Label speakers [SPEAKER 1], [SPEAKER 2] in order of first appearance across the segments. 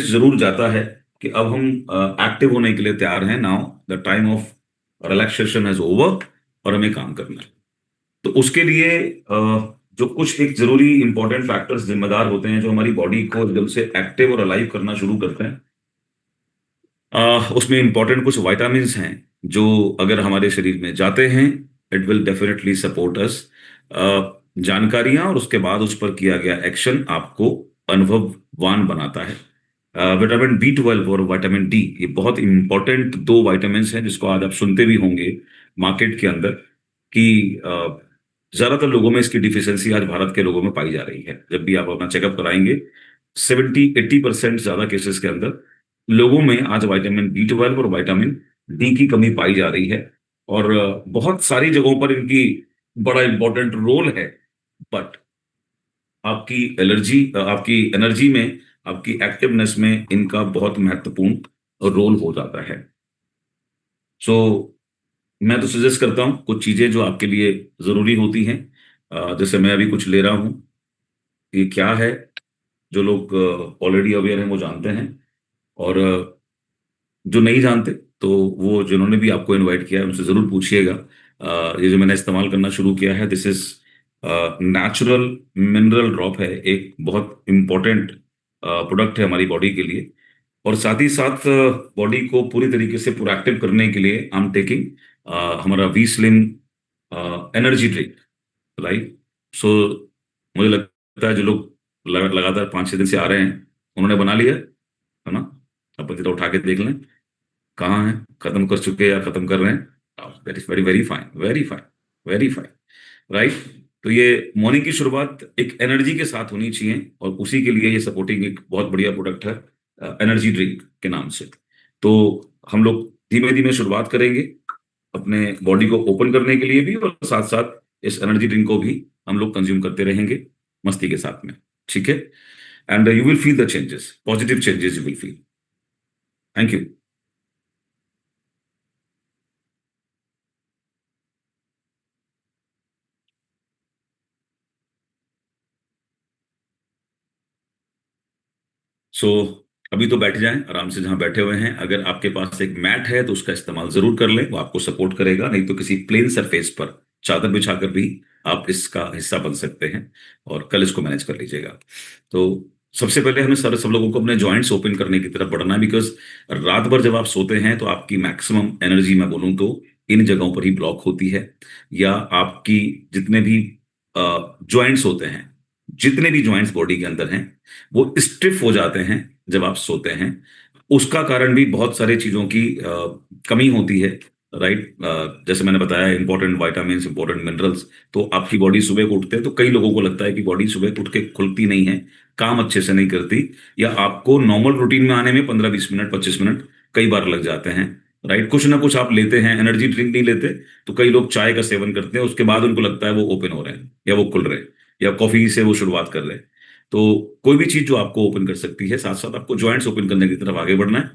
[SPEAKER 1] जरूर जाता है कि अब हम एक्टिव होने के लिए तैयार हैं। Now the time of relaxation is over और हमें काम करना है। तो उसके लिए जो कुछ एक जरूरी इंपॉर्टेंट फैक्टर्स जिम्मेदार होते हैं जो हमारी बॉडी को एकदम से एक्टिव और अलाइव करना शुरू करते हैं, उसमें इंपॉर्टेंट कुछ विटामिन्स हैं जो अगर हमारे शरीर में जाते हैं, it will definitely support us. जानकारियां और उसके बाद उस पर किया गया एक्शन आपको अनुभववान बनाता है। विटामिन B12 और विटामिन डी, ये बहुत इंपॉर्टेंट दो विटामिन्स हैं जिसको आज आप सुनते भी होंगे मार्केट के अंदर कि ज्यादातर लोगों में इसकी डिफिशियंसी आज भारत के लोगों में पाई जा रही है। जब भी आप अपना चेकअप कराएंगे, 70-80% ज्यादा केसेस के अंदर लोगों में आज विटामिन B12 और विटामिन डी की कमी पाई जा रही है। और बहुत सारी जगहों पर इनकी बड़ा इंपॉर्टेंट रोल है। बट आपकी आपकी एनर्जी में, आपकी एक्टिवनेस में इनका बहुत महत्वपूर्ण रोल हो जाता है। सो मैं तो सजेस्ट करता हूँ कुछ चीजें जो आपके लिए जरूरी होती हैं। जैसे मैं अभी कुछ ले रहा हूँ, ये क्या है, जो लोग ऑलरेडी अवेयर हैं वो जानते हैं। और जो नहीं जानते तो वो जिन्होंने भी आपको इनवाइट किया है उनसे जरूर पूछिएगा। ये जो मैंने इस्तेमाल करना शुरू किया है, this is natural mineral drop है। एक बहुत इंपॉर्टेंट प्रोडक्ट है हमारी बॉडी के लिए। और साथ ही साथ बॉडी को पूरी तरीके से प्रोएक्टिव करने के लिए आई एम टेकिंग हमारा V slim energy drink, right. So मुझे लगता है जो लोग लगातार 5-6 दिन से आ रहे हैं उन्होंने बना लिया है ना। अपन जरा उठा के देख लें कहाँ है, खत्म कर चुके हैं या खत्म कर रहे हैं। That is very very fine, very fine, very fine, right. तो ये मॉर्निंग की शुरुआत एक एनर्जी के साथ होनी चाहिए और उसी के लिए ये सपोर्टिंग एक बहुत बढ़िया प्रोडक्ट है एनर्जी ड्रिंक के नाम से। तो हम लोग धीमे धीमे शुरुआत करेंगे अपने बॉडी को ओपन करने के लिए भी, और साथ साथ इस एनर्जी ड्रिंक को भी हम लोग कंज्यूम करते रहेंगे मस्ती के साथ में। ठीक है। And you will feel the changes, positive changes you will feel. Thank you. So अभी तो बैठ जाएं आराम से जहां बैठे हुए हैं। अगर आपके पास एक मैट है तो उसका इस्तेमाल जरूर कर लें, वो आपको सपोर्ट करेगा। नहीं तो किसी प्लेन सरफेस पर चादर बिछाकर भी आप इसका हिस्सा बन सकते हैं और कल इसको मैनेज कर लीजिएगा। तो सबसे पहले हमें सारे सब लोगों को अपने जॉइंट्स ओपन करने की तरफ बढ़ना है, बिकॉज रात भर जब आप सोते हैं तो आपकी मैक्सिमम एनर्जी, मैं बोलूँ तो इन जगहों पर ही ब्लॉक होती है। या आपकी जितने भी जॉइंट्स होते हैं, जितने भी जॉइंट्स बॉडी के अंदर हैं, वो स्टिफ हो जाते हैं जब आप सोते हैं। उसका कारण भी बहुत सारी चीजों की कमी होती है, राइट। जैसे मैंने बताया, इंपॉर्टेंट विटामिन, इंपॉर्टेंट मिनरल्स। तो आपकी बॉडी सुबह को उठते हैं तो कई लोगों को लगता है कि बॉडी सुबह उठ के खुलती नहीं है, काम अच्छे से नहीं करती, या आपको नॉर्मल रूटीन में आने में 15-20 मिनट, 25 मिनट कई बार लग जाते हैं, राइट। कुछ ना कुछ आप लेते हैं, एनर्जी ड्रिंक नहीं लेते तो कई लोग चाय का सेवन करते हैं, उसके बाद उनको लगता है वो ओपन हो रहे हैं या वो खुल रहे हैं, या कॉफी से वो शुरुआत कर रहे हैं। तो कोई भी चीज जो आपको ओपन कर सकती है, साथ साथ आपको जॉइंट्स ओपन करने की तरफ आगे बढ़ना है।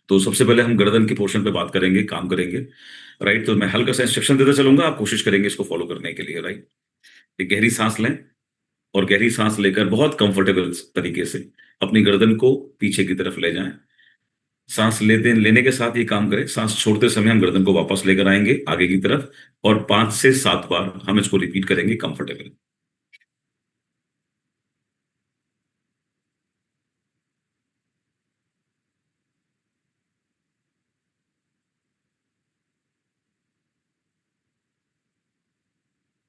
[SPEAKER 1] तो सबसे पहले हम गर्दन के पोर्शन पे बात करेंगे, काम करेंगे, राइट। तो मैं हल्का सा इंस्ट्रक्शन देता चलूंगा, आप कोशिश करेंगे इसको फॉलो करने के लिए, राइट। एक गहरी सांस लें और गहरी सांस लेकर बहुत कंफर्टेबल तरीके से अपनी गर्दन को पीछे की तरफ ले जाएं। सांस लेते लेने के साथ ये काम करें, सांस छोड़ते समय हम गर्दन को वापस लेकर आएंगे आगे की तरफ, और 5 से 7 बार हम इसको रिपीट करेंगे कंफर्टेबल।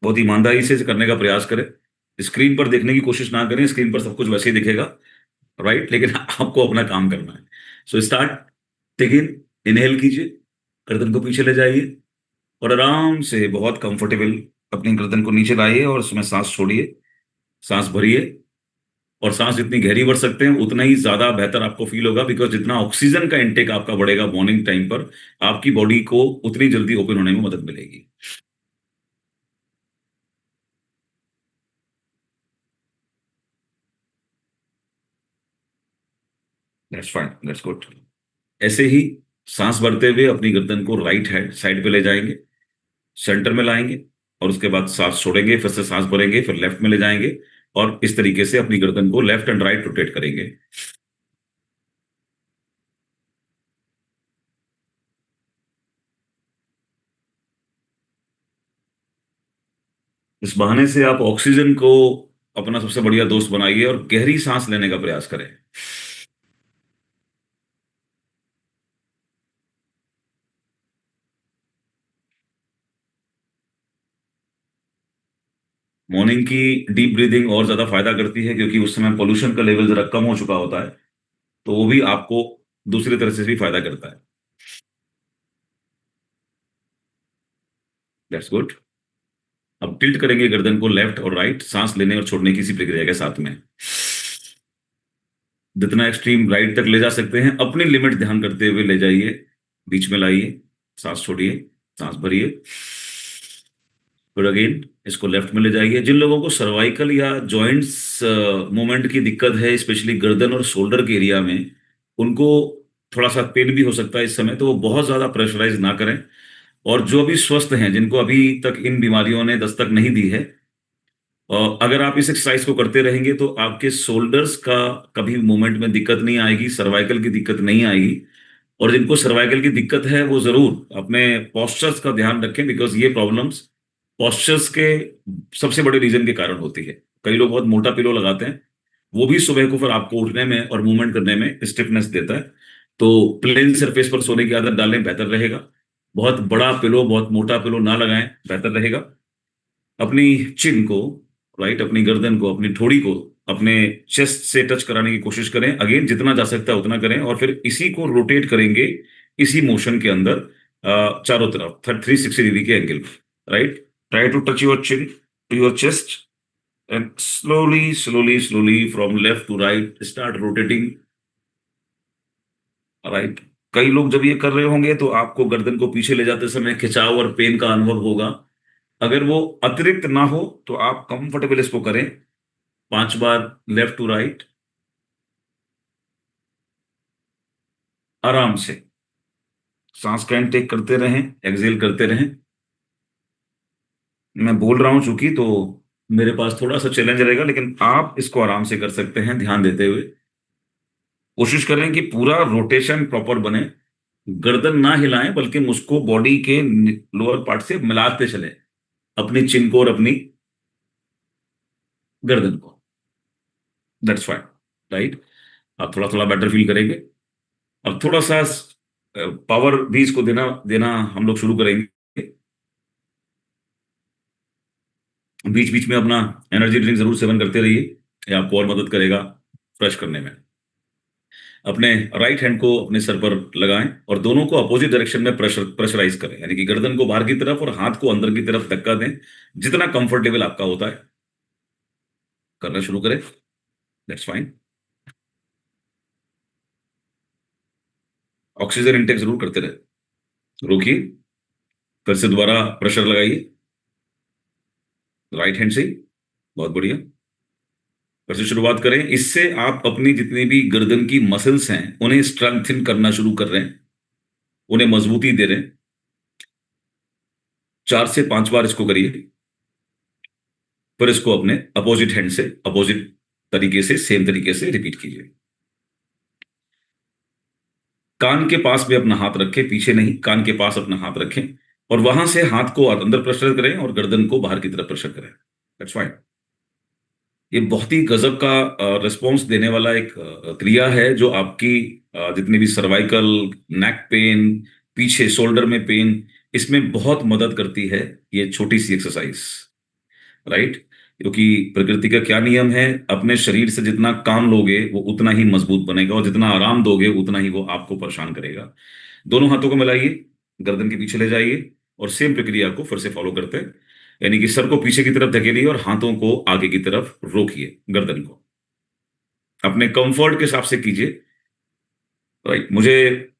[SPEAKER 1] बहुत ईमानदारी से इसे करने का प्रयास करें। स्क्रीन पर देखने की कोशिश ना करें, स्क्रीन पर सब कुछ वैसे ही दिखेगा, राइट, लेकिन आपको अपना काम करना है। So start. टेक इन, इनहेल कीजिए, गर्दन को पीछे ले जाइए और आराम से बहुत कंफर्टेबल अपनी गर्दन को नीचे लाइए और उसमें सांस छोड़िए, सांस भरिए। और सांस जितनी गहरी भर सकते हैं उतना ही ज्यादा बेहतर आपको फील होगा, बिकॉज जितना ऑक्सीजन का इंटेक आपका बढ़ेगा मॉर्निंग टाइम पर, आपकी बॉडी को उतनी जल्दी ओपन होने में मदद मिलेगी। That's fine, that's good. ऐसे ही सांस भरते हुए अपनी गर्दन को राइट हैंड साइड पे ले जाएंगे, सेंटर में लाएंगे, और उसके बाद सांस छोड़ेंगे, फिर से सांस भरेंगे, फिर लेफ्ट में ले जाएंगे, और इस तरीके से अपनी गर्दन को लेफ्ट एंड राइट रोटेट करेंगे। इस बहाने से आप ऑक्सीजन को अपना सबसे बढ़िया दोस्त बनाइए और गहरी सांस लेने का प्रयास करें। मॉर्निंग की डीप ब्रीदिंग और ज्यादा फायदा करती है क्योंकि उस समय पोल्यूशन का लेवल जरा कम हो चुका होता है, तो वो भी आपको दूसरी तरह से भी फायदा करता है। That's good. अब टिल्ट करेंगे गर्दन को लेफ्ट और राइट, सांस लेने और छोड़ने की इसी प्रक्रिया के साथ में। जितना एक्सट्रीम राइट तक ले जा सकते हैं अपनी लिमिट ध्यान करते हुए ले जाइए। बीच में लाइए, सांस छोड़िए, सांस भरिए, फिर अगेन इसको लेफ्ट में ले जाइए। जिन लोगों को सर्वाइकल या जॉइंट्स मूवमेंट की दिक्कत है, स्पेशली गर्दन और शोल्डर के एरिया में, उनको थोड़ा सा पेन भी हो सकता है इस समय, तो वो बहुत ज्यादा प्रेशराइज ना करें। और जो भी स्वस्थ हैं, जिनको अभी तक इन बीमारियों ने दस्तक नहीं दी है, अगर आप इस एक्सरसाइज को करते रहेंगे तो आपके शोल्डर्स का कभी मूवमेंट में दिक्कत नहीं आएगी, सर्वाइकल की दिक्कत नहीं आएगी। और जिनको सर्वाइकल की दिक्कत है वो जरूर अपने पॉस्चर्स का ध्यान रखें, बिकॉज ये प्रॉब्लम्स पॉस्चर्स के सबसे बड़े रीजन के कारण होती है। कई लोग बहुत मोटा पिलो लगाते हैं, वो भी सुबह को फिर आपको उठने में और मूवमेंट करने में स्टिफनेस देता है। तो प्लेन सरफेस पर सोने की आदत डालें, बेहतर रहेगा। बहुत बड़ा पिलो, बहुत मोटा पिलो ना लगाएं, बेहतर रहेगा। अपनी चिन को, राइट, अपनी गर्दन को, अपनी ठोड़ी को अपने चेस्ट से टच कराने की कोशिश करें। अगेन जितना जा सकता है उतना करें, और फिर इसी को रोटेट करेंगे इसी मोशन के अंदर, चारों तरफ 360 डिग्री के एंगल पर। Right, try to touch your chin to your chest and slowly slowly slowly from left to right start rotating. Right, कई लोग जब ये कर रहे होंगे तो आपको गर्दन को पीछे ले जाते समय खिंचाव और पेन का अनुभव होगा। अगर वो अतिरिक्त ना हो तो आप कंफर्टेबल इसको करें। 5 बार लेफ्ट टू राइट, आराम से सांस का इनटेक करते रहें, एक्सहेल करते रहें। मैं बोल रहा हूं चूंकि, तो मेरे पास थोड़ा सा चैलेंज रहेगा, लेकिन आप इसको आराम से कर सकते हैं ध्यान देते हुए। कोशिश करें कि पूरा रोटेशन प्रॉपर बने, गर्दन ना हिलाएं बल्कि उसको बॉडी के लोअर पार्ट से मिलाते चलें, अपनी चिन को और अपनी गर्दन को। That's fine. राइट, आप थोड़ा थोड़ा बेटर फील करेंगे। अब थोड़ा सा पावर भी इसको देना देना हम लोग शुरू करेंगे। बीच बीच में अपना एनर्जी ड्रिंक जरूर सेवन करते रहिए, ये आपको और मदद करेगा फ्रेश करने में। अपने राइट हैंड को अपने सर पर लगाएं और दोनों को अपोजिट डायरेक्शन में प्रेशराइज करें, यानी कि गर्दन को बाहर की तरफ और हाथ को अंदर की तरफ धक्का दें, जितना कंफर्टेबल आपका होता है करना शुरू करें। That's fine. ऑक्सीजन इंटेक जरूर करते रहे। रोकिए, फिर से दोबारा प्रेशर लगाइए राइट हैंड से ही। बहुत बढ़िया। फिर से शुरुआत करें। इससे आप अपनी जितनी भी गर्दन की मसल्स हैं उन्हें स्ट्रेंथन करना शुरू कर रहे हैं, उन्हें मजबूती दे रहे हैं। 4 से 5 बार इसको करिए, फिर इसको अपने अपोजिट हैंड से अपोजिट तरीके से, सेम तरीके से रिपीट कीजिए। कान के पास भी अपना हाथ रखें, पीछे नहीं, कान के पास अपना हाथ रखें, और वहां से हाथ को अंदर प्रेशर करें और गर्दन को बाहर की तरफ प्रेशर करें। That's fine. ये बहुत ही गजब का रिस्पॉन्स देने वाला एक क्रिया है, जो आपकी जितनी भी सर्वाइकल, नेक पेन, पीछे शोल्डर में पेन, इसमें बहुत मदद करती है ये छोटी सी एक्सरसाइज। राइट, क्योंकि प्रकृति का क्या नियम है, अपने शरीर से जितना काम लोगे वो उतना ही मजबूत बनेगा, और जितना आराम दोगे उतना ही वो आपको परेशान करेगा। दोनों हाथों को मिलाइए, गर्दन के पीछे ले जाइए, और सेम प्रक्रिया को फिर से फॉलो करते हैं। यानी कि सर को पीछे की तरफ धकेलिए और हाथों को आगे की तरफ रोकिए, गर्दन को अपने कंफर्ट के हिसाब से कीजिए। राइट, मुझे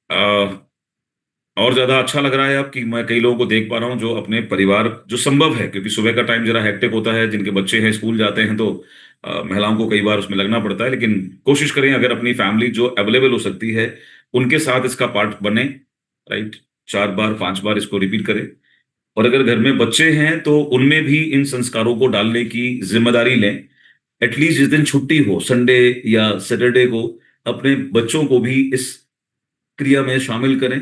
[SPEAKER 1] और ज्यादा अच्छा लग रहा है अब कि मैं कई लोगों को देख पा रहा हूँ जो अपने परिवार, जो संभव है क्योंकि सुबह का टाइम जरा हेक्टिक होता है, जिनके बच्चे हैं स्कूल जाते हैं, तो महिलाओं को कई बार उसमें लगना पड़ता है, लेकिन कोशिश करें अगर अपनी फैमिली जो अवेलेबल हो सकती है उनके साथ इसका पार्ट बने। राइट, 4 बार 5 बार इसको रिपीट करें। और अगर घर में बच्चे हैं तो उनमें भी इन संस्कारों को डालने की जिम्मेदारी लें। एटलीस्ट जिस दिन छुट्टी हो, संडे या सैटरडे को, अपने बच्चों को भी इस क्रिया में शामिल करें,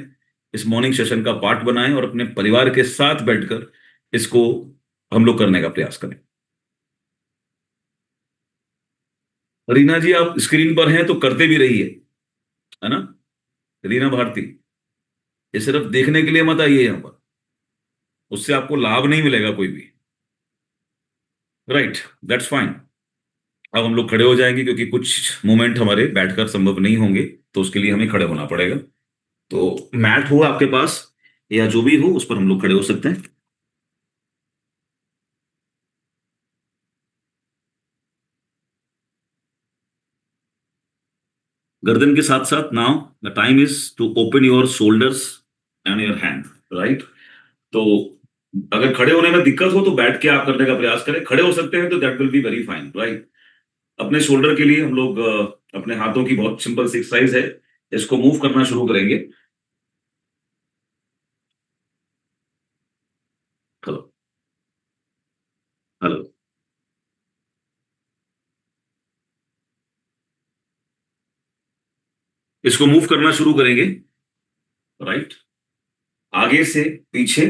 [SPEAKER 1] इस मॉर्निंग सेशन का पार्ट बनाएं और अपने परिवार के साथ बैठकर इसको हम लोग करने का प्रयास करें। रीना जी, आप स्क्रीन पर हैं तो करते भी रहिए, है ना? रीना भारती, ये सिर्फ देखने के लिए मत आइए यहां पर, उससे आपको लाभ नहीं मिलेगा कोई भी। Right, that's fine. अब हम लोग खड़े हो जाएंगे क्योंकि कुछ मोमेंट हमारे बैठकर संभव नहीं होंगे, तो उसके लिए हमें खड़े होना पड़ेगा। तो मैट हो आपके पास या जो भी हो, उस पर हम लोग खड़े हो सकते हैं। गर्दन के साथ साथ now the time is to open your shoulders and your hand. Right. तो अगर खड़े होने में दिक्कत हो तो बैठ के आप करने का प्रयास करें, खड़े हो सकते हैं तो that will be very fine. Right. अपने शोल्डर के लिए हम लोग अपने हाथों की बहुत सिंपल सी एक्सरसाइज है, इसको मूव करना शुरू करेंगे। Hello, hello. इसको मूव करना शुरू करेंगे। राइट। आगे से पीछे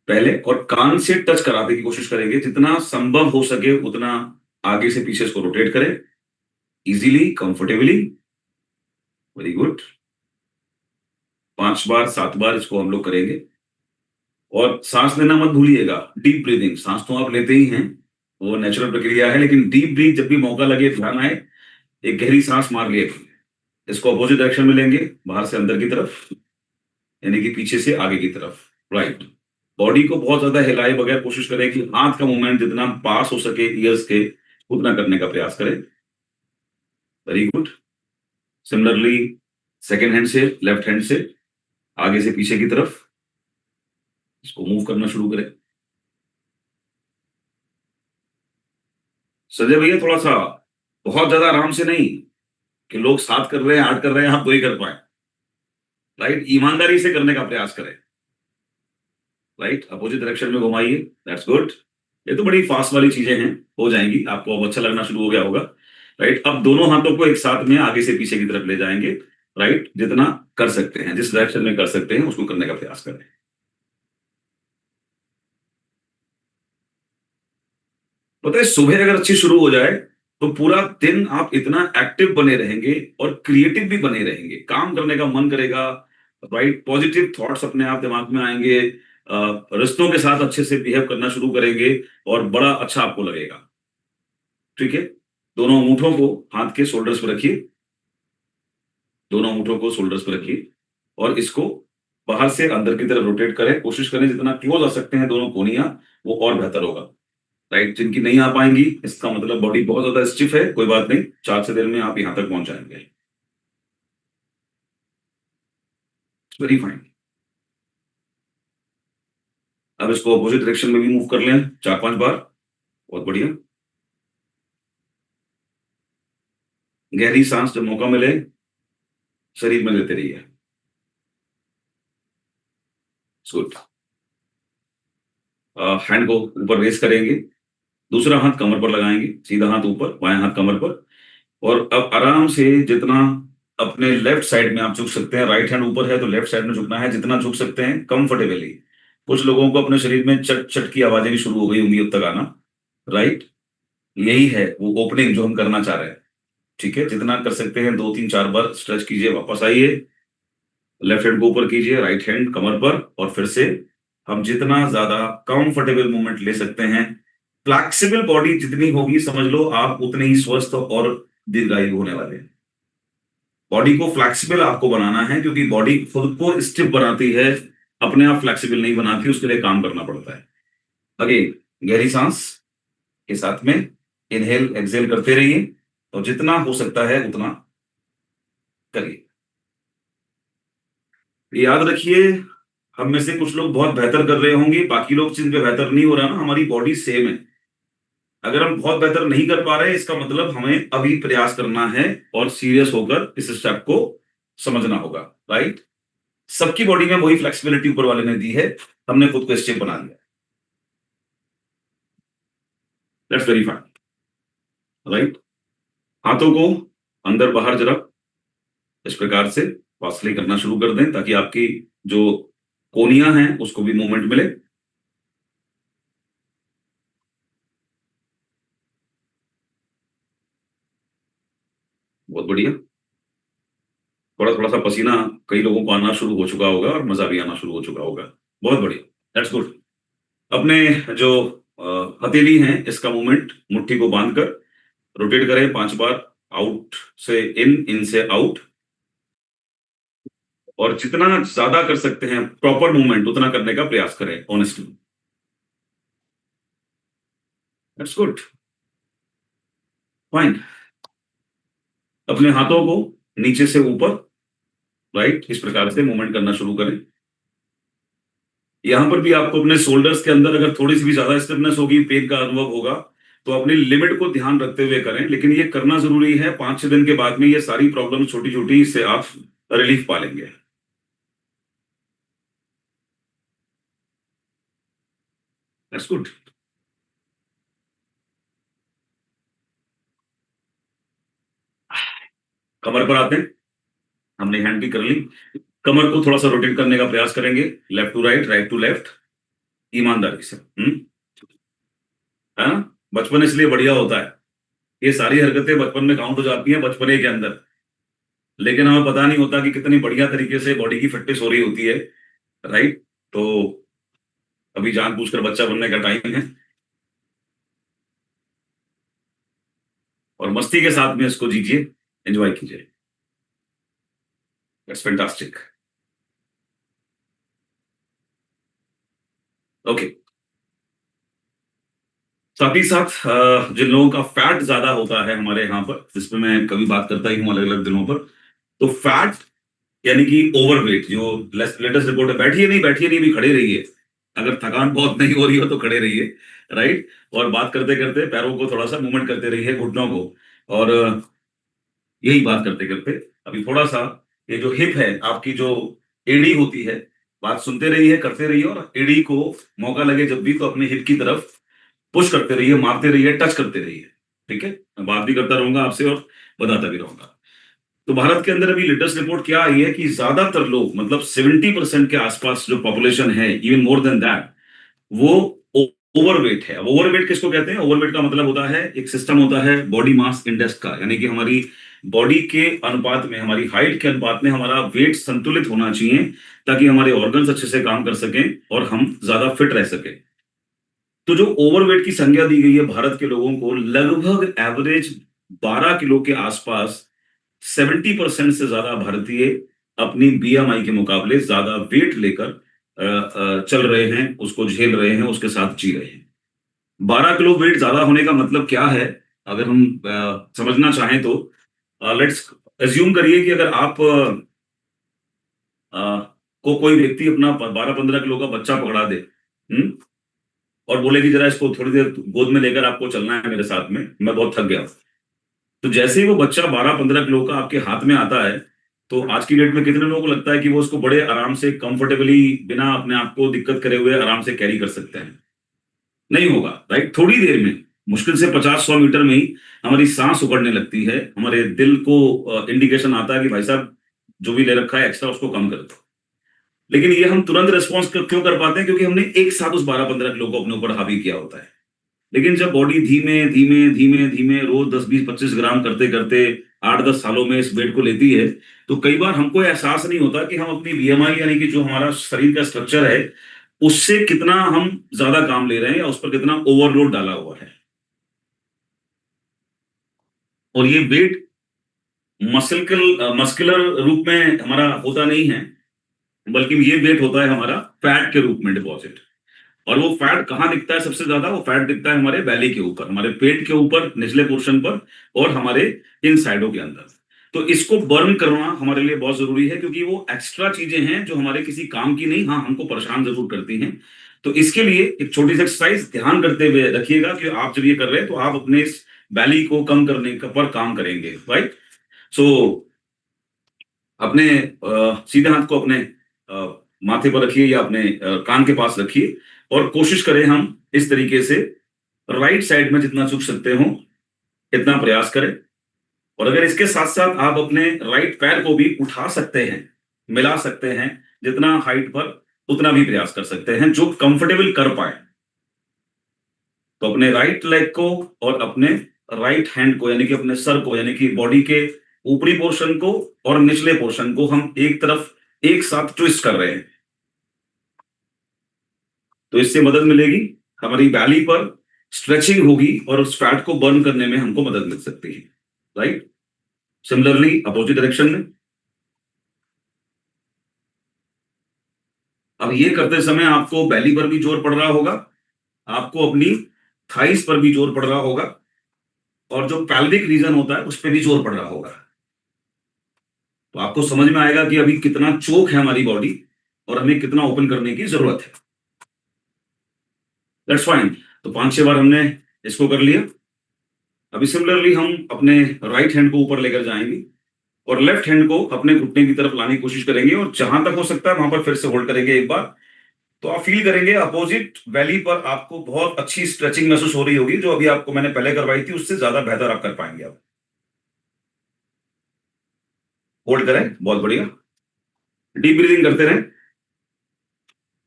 [SPEAKER 1] पहले, और कान से टच कराने की कोशिश करेंगे, जितना संभव हो सके उतना आगे से पीछे इसको रोटेट करें, इजीली, कंफर्टेबली। Very good. 5 बार 7 बार इसको हम लोग करेंगे। और सांस लेना मत भूलिएगा, डीप ब्रीदिंग। सांस तो आप लेते ही हैं, वो नेचुरल प्रक्रिया है, लेकिन डीप ब्रीथ जब भी मौका लगे, ध्यान आए, एक गहरी सांस मार लिए। इसको अपोजिट डायरेक्शन में लेंगे, बाहर से अंदर की तरफ, यानी कि पीछे से आगे की तरफ। राइट। बॉडी को बहुत ज्यादा हिलाए बगैर कोशिश करें कि हाथ का मूवमेंट जितना पास हो सके ईयर्स के, उतना करने का प्रयास करें। Very good. Similarly second hand से, लेफ्ट हैंड से आगे से पीछे की तरफ इसको मूव करना शुरू करें। संजय भैया, थोड़ा सा, बहुत ज्यादा आराम से नहीं, कि लोग 7 कर रहे हैं 8 कर रहे हैं आप 2 ही कर पाए। राइट, ईमानदारी से करने का प्रयास करें। राइट, अपोजिट डायरेक्शन में घुमाइए। That's good. ये तो बड़ी फास्ट वाली चीजें हैं, हो जाएंगी, आपको अब अच्छा लगना शुरू हो गया होगा। राइट, अब दोनों हाथों को एक साथ में आगे से पीछे की तरफ ले जाएंगे। राइट, जितना कर सकते हैं, जिस डायरेक्शन में कर सकते हैं, उसको करने का प्रयास करें। पता है, सुबह अगर अच्छी शुरू हो जाए तो पूरा दिन आप इतना एक्टिव बने रहेंगे और क्रिएटिव भी बने रहेंगे, काम करने का मन करेगा। राइट, पॉजिटिव थॉट्स अपने आप दिमाग में आएंगे, रिश्तों के साथ अच्छे से बिहेव करना शुरू करेंगे, और बड़ा अच्छा आपको लगेगा। ठीक है। दोनों अंगूठों को हाथ के शोल्डर्स पर रखिए, दोनों अंगूठों को शोल्डर्स पर रखिए, और इसको बाहर से अंदर की तरफ रोटेट करें, कोशिश करें जितना क्लोज आ सकते हैं दोनों कोनियां, वो और बेहतर होगा। राइट, जिनकी नहीं आ पाएंगी, इसका मतलब बॉडी बहुत ज्यादा स्टिफ है, कोई बात नहीं, 4 से देर में आप यहां तक पहुंच जाएंगे। Very fine. अब इसको अपोजिट डायरेक्शन में भी मूव कर लें 4 5 बार। बहुत बढ़िया। गहरी सांस जब मौका मिले शरीर में लेते रहिए। गुड। हैंड को ऊपर रेस करेंगे, दूसरा हाथ कमर पर लगाएंगे, सीधा हाथ ऊपर, बायां हाथ कमर पर। और अब आराम से जितना अपने लेफ्ट साइड में आप झुक सकते हैं, राइट हैंड ऊपर है तो लेफ्ट साइड में झुकना है, जितना झुक सकते हैं कंफर्टेबली। कुछ लोगों को अपने शरीर में चट चट की आवाजें भी शुरू हो गई होंगी अब तक आना। राइट, यही है वो ओपनिंग जो हम करना चाह रहे हैं। ठीक है, जितना कर सकते हैं 2 3 4 बार स्ट्रेच कीजिए, वापस आइए, लेफ्ट हैंड को ऊपर कीजिए, राइट हैंड कमर पर, और फिर से हम जितना ज्यादा कंफर्टेबल मूवमेंट ले सकते हैं, फ्लैक्सिबल बॉडी जितनी होगी, समझ लो आप उतने ही स्वस्थ और दीर्घायु होने वाले हैं। बॉडी को फ्लैक्सिबल आपको बनाना है, क्योंकि बॉडी खुद को स्टिफ बनाती है, अपने आप फ्लैक्सिबल नहीं बनाती, उसके लिए काम करना पड़ता है। अगेन, गहरी सांस के साथ में इनहेल एक्सेल करते रहिए, और जितना हो सकता है उतना करिए। याद रखिए, हम में से कुछ लोग बहुत बेहतर कर रहे होंगे, बाकी लोग जिनके बेहतर नहीं हो रहा ना, हमारी बॉडी सेम है। अगर हम बहुत बेहतर नहीं कर पा रहे, इसका मतलब हमें अभी प्रयास करना है और सीरियस होकर इस स्टेप को समझना होगा। राइट, सबकी बॉडी में वही फ्लेक्सिबिलिटी ऊपर वाले ने दी है, हमने खुद को स्टेप बना दिया। That's very fine. राइट, हाथों को अंदर बाहर जरा इस प्रकार से फास्टली करना शुरू कर दें, ताकि आपकी जो कोनियां हैं उसको भी मूवमेंट मिले। बहुत बढ़िया। थोड़ा थोड़ा सा पसीना कई लोगों को आना शुरू हो चुका होगा और मजा भी आना शुरू हो चुका होगा। बहुत बढ़िया, दैट्स गुड। अपने जो हथेली है इसका मूवमेंट, मुट्ठी को बांधकर रोटेट करें 5 बार, आउट से इन, इन से आउट। और जितना ज्यादा कर सकते हैं प्रॉपर मूवमेंट उतना करने का प्रयास करें ऑनेस्टली। That's good, fine. अपने हाथों को नीचे से ऊपर, राइट, इस प्रकार से मूवमेंट करना शुरू करें। यहां पर भी आपको अपने शोल्डर्स के अंदर अगर थोड़ी सी भी ज्यादा स्टिफनेस होगी, पेन का अनुभव होगा, तो अपनी लिमिट को ध्यान रखते हुए करें, लेकिन ये करना जरूरी है। 5-6 दिन के बाद में ये सारी प्रॉब्लम छोटी छोटी से आप रिलीफ पा लेंगे। That's good. कमर पर आते हैं, हमने हैंड की कर ली। कमर को थोड़ा सा रोटेट करने का प्रयास करेंगे, left to right, right to left, ईमानदारी से। है ना? बचपन इसलिए बढ़िया होता है, ये सारी हरकतें बचपन में काउंट हो जाती हैं, बचपने के अंदर। लेकिन हमें पता नहीं होता कि कितनी बढ़िया तरीके से बॉडी की फिटनेस हो रही होती है, राइट? तो अभी जानबूझकर बच्चा बनने का टाइम है, और मस्ती के साथ में इसको जीजिए, एंजॉय कीजिए। That's fantastic. ओके। साथ ही साथ जिन लोगों का फैट ज्यादा होता है हमारे यहाँ पर, जिसमें मैं कभी बात करता ही हूँ अलग अलग दिनों पर, तो फैट यानी कि ओवरवेट, जो लेटेस्ट रिपोर्ट है, बैठिए नहीं भी, खड़े रहिए। अगर थकान बहुत नहीं हो रही हो तो खड़े रहिए, राइट? और बात करते करते पैरों को थोड़ा सा मूवमेंट करते रहिए, घुटनों को। और यही बात करते करते अभी थोड़ा सा, ये जो हिप है आपकी, जो एड़ी होती है, बात सुनते रहिए, करते रहिए, और एड़ी को मौका लगे जब भी तो अपने हिप की तरफ पुश करते रहिए, मारते रहिए, टच करते रहिए। ठीक है? मैं बात भी करता रहूंगा आपसे और बताता भी रहूंगा। तो भारत के अंदर अभी लेटेस्ट रिपोर्ट क्या आई है कि ज्यादातर लोग, मतलब 70% के आसपास जो पॉपुलेशन है, इवन मोर देन दैट, वो ओवरवेट है। अब ओवरवेट किसको कहते हैं? ओवरवेट का मतलब होता है, एक सिस्टम होता है बॉडी मास इंडेक्स का, यानी कि हमारी बॉडी के अनुपात में, हमारी हाइट के अनुपात में हमारा वेट संतुलित होना चाहिए, ताकि हमारे ऑर्गन्स अच्छे से काम कर सकें और हम ज्यादा फिट रह सकें। तो जो ओवरवेट की संज्ञा दी गई है भारत के लोगों को, लगभग एवरेज 12 किलो के आसपास, 70% से ज्यादा भारतीय अपनी बीएमआई के मुकाबले ज्यादा वेट लेकर चल रहे हैं, उसको झेल रहे हैं, उसके साथ जी रहे हैं। 12 किलो वेट ज्यादा होने का मतलब क्या है, अगर हम समझना चाहें तो, लेट्स एज्यूम करिए कि अगर आप को कोई व्यक्ति अपना 12-15 किलो का बच्चा पकड़ा दे, और बोले कि जरा इसको थोड़ी देर गोद में लेकर आपको चलना है मेरे साथ में, मैं बहुत थक गया। तो जैसे ही वो बच्चा 12-15 किलो का आपके हाथ में आता है, तो आज की डेट में कितने लोगों को लगता है कि वो उसको बड़े आराम से, कंफर्टेबली, बिना अपने आप को दिक्कत करे हुए आराम से कैरी कर सकते हैं? नहीं होगा, राइट? थोड़ी देर में, मुश्किल से 50-100 मीटर में ही हमारी सांस उखड़ने लगती है, हमारे दिल को इंडिकेशन आता है कि भाई साहब, जो भी ले रखा है एक्स्ट्रा उसको कम कर दो। लेकिन ये हम तुरंत रिस्पॉन्स क्यों कर पाते हैं? क्योंकि हमने एक साथ उस 12-15 किलो को अपने ऊपर हावी किया होता है। लेकिन जब बॉडी धीमे धीमे धीमे धीमे रोज 10-20-25 ग्राम करते करते 8-10 सालों में इस वेट को लेती है, तो कई बार हमको एहसास नहीं होता कि हम अपनी बीएमआई, यानी कि जो हमारा शरीर का स्ट्रक्चर है, उससे कितना हम ज्यादा काम ले रहे हैं, या उस पर कितना ओवरलोड डाला हुआ है। और ये वेट मस्कुलर रूप में हमारा होता नहीं है, बल्कि ये वेट होता है हमारा फैट के रूप में डिपॉजिट। और वो फैट कहाँ दिखता है सबसे ज्यादा? वो फैट दिखता है हमारे बैली के ऊपर, हमारे पेट के ऊपर, निचले पोर्शन पर, और हमारे इन साइडों के अंदर। तो इसको बर्न करना हमारे लिए बहुत जरूरी है, क्योंकि वो एक्स्ट्रा चीजें हैं जो हमारे किसी काम की नहीं, हाँ हमको परेशान जरूर करती हैं। तो इसके लिए एक छोटी सी एक्सरसाइज ध्यान करते हुए रखिएगा कि आप जब ये कर रहे हैं तो आप अपने इस बैली को कम करने पर काम करेंगे, राइट? सो अपने सीधे हाथ को अपने माथे पर रखिए, या अपने कान के पास रखिए, और कोशिश करें हम इस तरीके से राइट साइड में जितना झुक सकते हो इतना प्रयास करें। और अगर इसके साथ साथ आप अपने राइट पैर को भी उठा सकते हैं, मिला सकते हैं, जितना हाइट पर उतना भी प्रयास कर सकते हैं, जो कंफर्टेबल कर पाए। तो अपने राइट लेग को और अपने राइट हैंड को, यानी कि अपने सर को, यानी कि बॉडी के ऊपरी पोर्शन को और निचले पोर्शन को हम एक तरफ एक साथ ट्विस्ट कर रहे हैं, तो इससे मदद मिलेगी, हमारी बैली पर स्ट्रेचिंग होगी और उस फैट को बर्न करने में हमको मदद मिल सकती है, राइट। सिमिलरली अपोजिट डायरेक्शन में, अब ये करते समय आपको बैली पर भी जोर पड़ रहा होगा, आपको अपनी थाइस पर भी जोर पड़ रहा होगा, और जो पैल्विक रीजन होता है उस पर भी जोर पड़ रहा होगा। तो आपको समझ में आएगा कि अभी कितना चोक है हमारी बॉडी और हमें कितना ओपन करने की जरूरत है। That's fine. तो 5-6 बार हमने इसको कर लिया। अभी सिमिलरली हम अपने राइट हैंड को ऊपर लेकर जाएंगे और लेफ्ट हैंड को अपने घुटने की तरफ लाने की कोशिश करेंगे, और जहां तक हो सकता है वहां पर फिर से होल्ड करेंगे एक बार। तो आप फील करेंगे अपोजिट वैली पर आपको बहुत अच्छी स्ट्रेचिंग महसूस हो रही होगी, जो अभी आपको मैंने पहले करवाई थी उससे ज्यादा बेहतर आप कर पाएंगे। आप होल्ड करें, बहुत बढ़िया। डीप ब्रीदिंग करते रहें,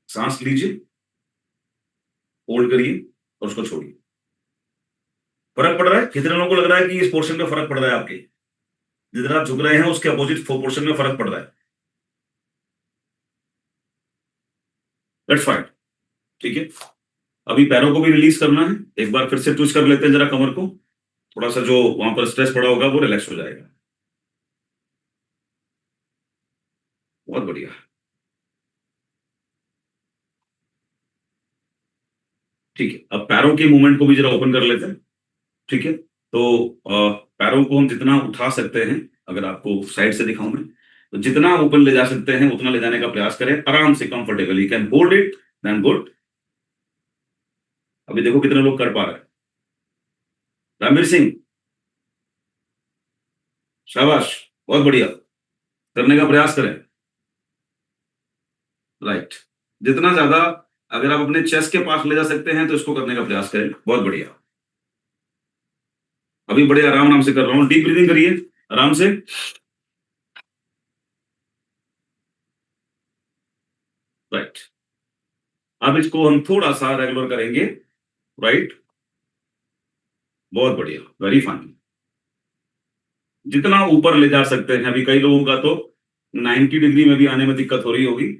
[SPEAKER 1] सांस लीजिए, होल्ड करिए और उसको छोड़िए। फर्क पड़ रहा है? कितने लोगों को लग रहा है कि इस पोर्शन में फर्क पड़ रहा है? आपके जितना आप झुक रहे हैं उसके अपोजिट पोर्शन में फर्क पड़ रहा है? दैट्स फाइन, ठीक है। अभी पैरों को भी रिलीज करना है, एक बार फिर से ट्विस्ट कर लेते हैं जरा कमर को, थोड़ा सा जो वहां पर स्ट्रेस पड़ा होगा वो रिलैक्स हो जाएगा। बहुत बढ़िया, ठीक है। अब पैरों के मूवमेंट को भी जरा ओपन कर लेते हैं, ठीक है। तो पैरों को हम जितना उठा सकते हैं, अगर आपको साइड से दिखाऊं मैं, तो जितना ऊपर ले जा सकते हैं उतना ले जाने का प्रयास करें, आराम से, comfortably. Can hold it, then good. अभी देखो कितने लोग कर पा रहे हैं। रणवीर सिंह, शाबाश, बहुत बढ़िया, करने का प्रयास करें। राइट, जितना ज्यादा अगर आप अपने चेस्ट के पास ले जा सकते हैं तो इसको करने का प्रयास करें, बहुत बढ़िया। अभी बड़े आराम आराम से कर रहा हूं, डीप ब्रीदिंग करिए आराम से। राइट, अब इसको हम थोड़ा सा रेगुलर करेंगे, राइट। बहुत बढ़िया, वेरी फाइन। जितना ऊपर ले जा सकते हैं, अभी कई लोगों का तो 90 डिग्री में भी आने में दिक्कत हो रही होगी,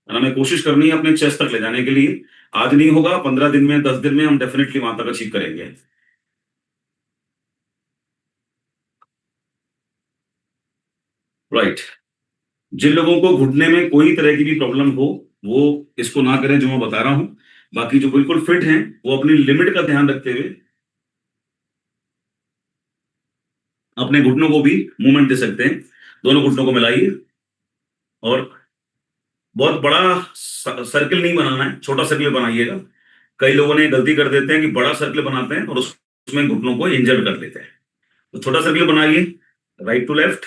[SPEAKER 1] और हमें कोशिश करनी है अपने चेस्ट तक ले जाने के लिए। आज नहीं होगा, 15 दिन में, 10 दिन में हम डेफिनेटली वहां तक अचीव करेंगे। राइट, जिन लोगों को घुटने में कोई तरह की भी प्रॉब्लम हो वो इसको ना करें जो मैं बता रहा हूं। बाकी जो बिल्कुल फिट हैं वो अपनी लिमिट का ध्यान रखते हुए अपने घुटनों को भी मूवमेंट दे सकते हैं। दोनों घुटनों को मिलाइए, और बहुत बड़ा सर्किल नहीं बनाना है, छोटा सर्किल बनाइएगा। कई लोगों ने गलती कर देते हैं कि बड़ा सर्किल बनाते हैं और उसमें घुटनों को इंजर्ड कर देते हैं। तो छोटा सर्किल बनाइए, right to left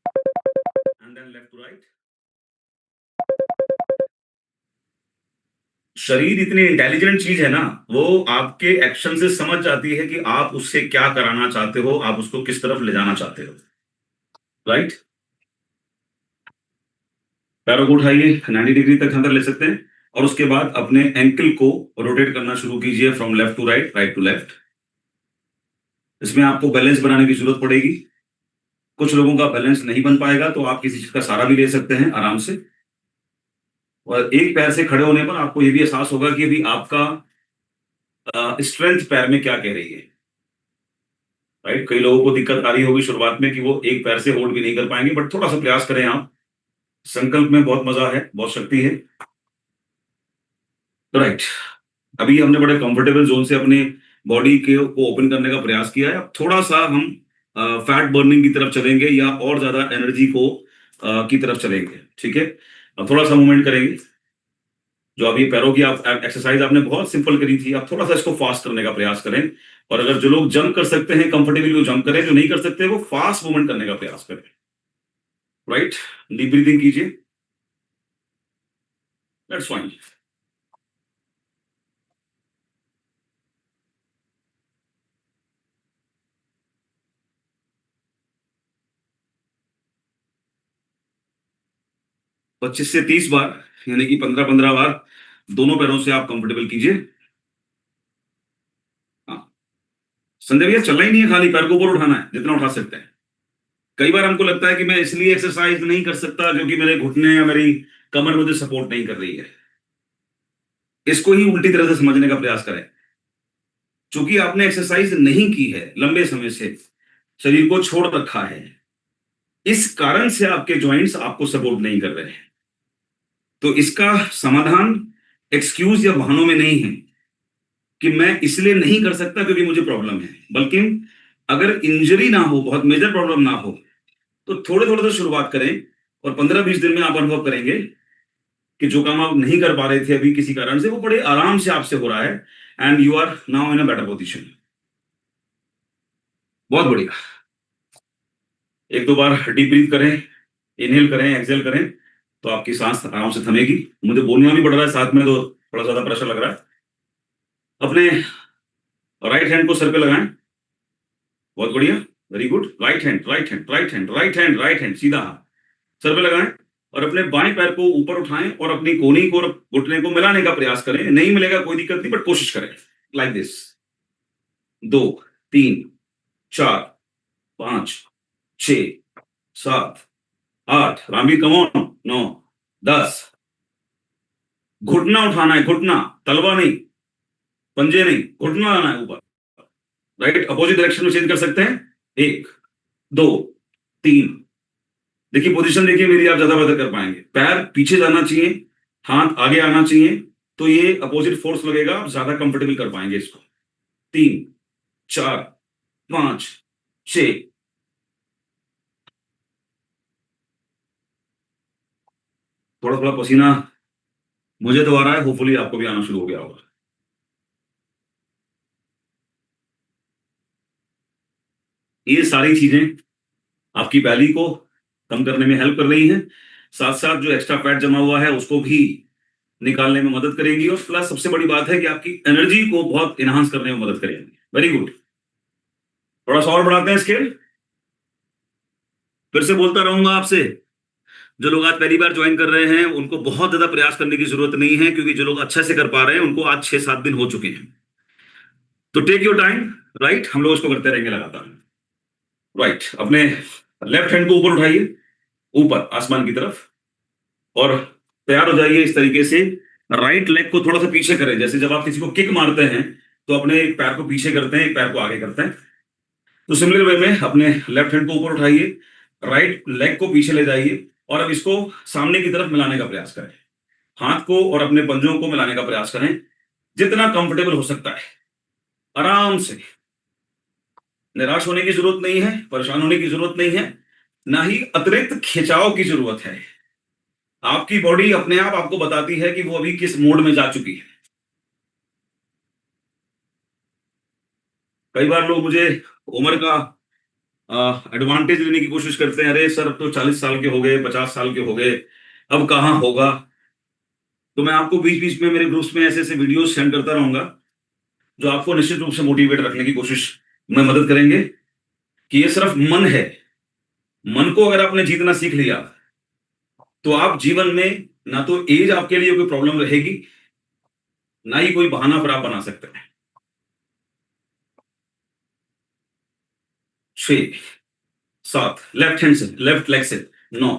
[SPEAKER 1] and then left to right. शरीर इतनी इंटेलिजेंट चीज है ना, वो आपके एक्शन से समझ जाती है कि आप उससे क्या कराना चाहते हो, आप उसको किस तरफ ले जाना चाहते हो, राइट। पैरों को उठाइए, 90 डिग्री तक अंदर ले सकते हैं, और उसके बाद अपने एंकल को रोटेट करना शुरू कीजिए, from left to right, right to left. इसमें आपको बैलेंस बनाने की जरूरत पड़ेगी। कुछ लोगों का बैलेंस नहीं बन पाएगा तो आप किसी चीज का सहारा भी ले सकते हैं आराम से। और एक पैर से खड़े होने पर आपको यह भी एहसास होगा कि अभी आपका स्ट्रेंथ पैर में क्या कह रही है, राइट। कई लोगों को दिक्कत आ रही होगी शुरुआत में कि वो एक पैर से होल्ड भी नहीं कर पाएंगे, बट थोड़ा सा प्रयास करें आप। संकल्प में बहुत मजा है, बहुत शक्ति है। तो राइट, अभी हमने बड़े कंफर्टेबल जोन से अपने बॉडी के को ओपन करने का प्रयास किया है। अब थोड़ा सा हम फैट बर्निंग की तरफ चलेंगे, या और ज्यादा एनर्जी को की तरफ चलेंगे, ठीक है। अब थोड़ा सा मूवमेंट करेंगे। जो अभी पैरों की आप एक्सरसाइज आपने बहुत सिंपल करी थी, आप थोड़ा सा इसको फास्ट करने का प्रयास करें। और अगर जो लोग जंप कर सकते हैं कंफर्टेबली वो जंप करें, जो नहीं कर सकते वो फास्ट मूवमेंट करने का प्रयास करें, राइट। डीप ब्रीदिंग कीजिए, दैट्स फाइन। 25 से 30 बार, यानी कि 15-15 बार दोनों पैरों से आप कंफर्टेबल कीजिए। हाँ, संजय भैया चलना ही नहीं है, खाली पैर को ऊपर उठाना है जितना उठा सकते हैं। कई बार हमको लगता है कि मैं इसलिए एक्सरसाइज नहीं कर सकता क्योंकि मेरे घुटने या मेरी कमर मुझे सपोर्ट नहीं कर रही है। इसको ही उल्टी तरह से समझने का प्रयास करें। चूंकि आपने एक्सरसाइज नहीं की है लंबे समय से, शरीर को छोड़ रखा है, इस कारण से आपके जॉइंट्स आपको सपोर्ट नहीं कर रहे हैं। तो इसका समाधान एक्सक्यूज या बहानों में नहीं है कि मैं इसलिए नहीं कर सकता क्योंकि मुझे प्रॉब्लम है, बल्कि अगर इंजरी ना हो, बहुत मेजर प्रॉब्लम ना हो, तो थोड़े थोड़े से शुरुआत करें और 15-20 दिन में आप अनुभव करेंगे कि जो काम आप नहीं कर पा रहे थे अभी किसी कारण से, वो बड़े आराम से आपसे हो रहा है and you are now in a better position. बहुत बढ़िया। एक दो बार डीप ब्रीथ करें, इनहेल करें, एक्सेल करें, तो आपकी सांस आराम से थमेगी। मुझे बोलना भी पड़ रहा है साथ में, तो थोड़ा ज्यादा प्रेशर लग रहा है। अपने राइट हैंड को सर पे लगाएं। बहुत बढ़िया, very good. Right hand, right hand, right hand, right hand, right hand, सीधा हाथ सर पे लगाएं और अपने बाएं पैर को ऊपर उठाएं और अपनी कोहनी को और घुटने को मिलाने का प्रयास करें। नहीं मिलेगा कोई दिक्कत नहीं, बट कोशिश करें। Like this. 2, 3, 4, 5, 6, 7, 8, Ramveer come on, 9, 10। घुटना उठाना है, घुटना, तलवा नहीं, पंजे नहीं, घुटना लाना है ऊपर। राइट, अपोजिट डायरेक्शन में चेंज कर सकते हैं। 1, 2, 3। देखिए पोजीशन, देखिए मेरी, आप ज्यादा बेहतर कर पाएंगे। पैर पीछे जाना चाहिए, हाथ आगे आना चाहिए, तो ये अपोजिट फोर्स लगेगा, आप ज्यादा कंफर्टेबल कर पाएंगे इसको। 3, 4, 5, 6। थोड़ा थोड़ा पसीना मुझे तो आ रहा है, होपफुली आपको भी आना शुरू हो गया होगा। ये सारी चीजें आपकी बैली को कम करने में हेल्प कर रही हैं, साथ साथ जो एक्स्ट्रा फैट जमा हुआ है उसको भी निकालने में मदद करेंगी, और प्लस सबसे बड़ी बात है कि आपकी एनर्जी को बहुत इनहांस करने में मदद करेंगी। Very good. थोड़ा सा और बढ़ाते हैं स्केल। फिर से बोलता रहूंगा आपसे, जो लोग आज पहली बार ज्वाइन कर रहे हैं उनको बहुत ज्यादा प्रयास करने की जरूरत नहीं है, क्योंकि जो लोग अच्छे से कर पा रहे हैं उनको आज 6-7 दिन हो चुके हैं। तो टेक योर टाइम। राइट, हम लोग इसको करते रहेंगे लगातार। राइट, अपने लेफ्ट हैंड को ऊपर उठाइए, ऊपर आसमान की तरफ, और तैयार हो जाइए इस तरीके से। राइट लेग को थोड़ा सा पीछे करें, जैसे जब आप किसी को किक मारते हैं तो अपने एक पैर को पीछे करते हैं, एक पैर को आगे करते हैं। तो सिमिलर वे में अपने लेफ्ट हैंड को ऊपर उठाइए, राइट लेग को पीछे ले जाइए, और अब इसको सामने की तरफ मिलाने का प्रयास करें। हाथ को और अपने पंजों को मिलाने का प्रयास करें, जितना कंफर्टेबल हो सकता है, आराम से। निराश होने की जरूरत नहीं है, परेशान होने की जरूरत नहीं है, ना ही अतिरिक्त खिंचाव की जरूरत है। आपकी बॉडी अपने आप आपको बताती है कि वो अभी किस मोड में जा चुकी है। कई बार लोग मुझे उम्र का एडवांटेज लेने की कोशिश करते हैं। अरे सर, अब तो 40 साल के हो गए, 50 साल के हो गए, अब कहाँ होगा। तो मैं आपको बीच बीच में मेरे ग्रुप्स में ऐसे ऐसे वीडियोस सेंड करता रहूंगा, जो आपको निश्चित रूप से मोटिवेट रखने की कोशिश में मदद करेंगे कि ये सिर्फ मन है। मन को अगर आपने जीतना सीख लिया, तो आप जीवन में ना तो एज आपके लिए कोई प्रॉब्लम रहेगी, ना ही कोई बहाना फिर आप बना सकते हैं। 6, 7, लेफ्ट हैंड से, लेफ्ट लेग से, 9,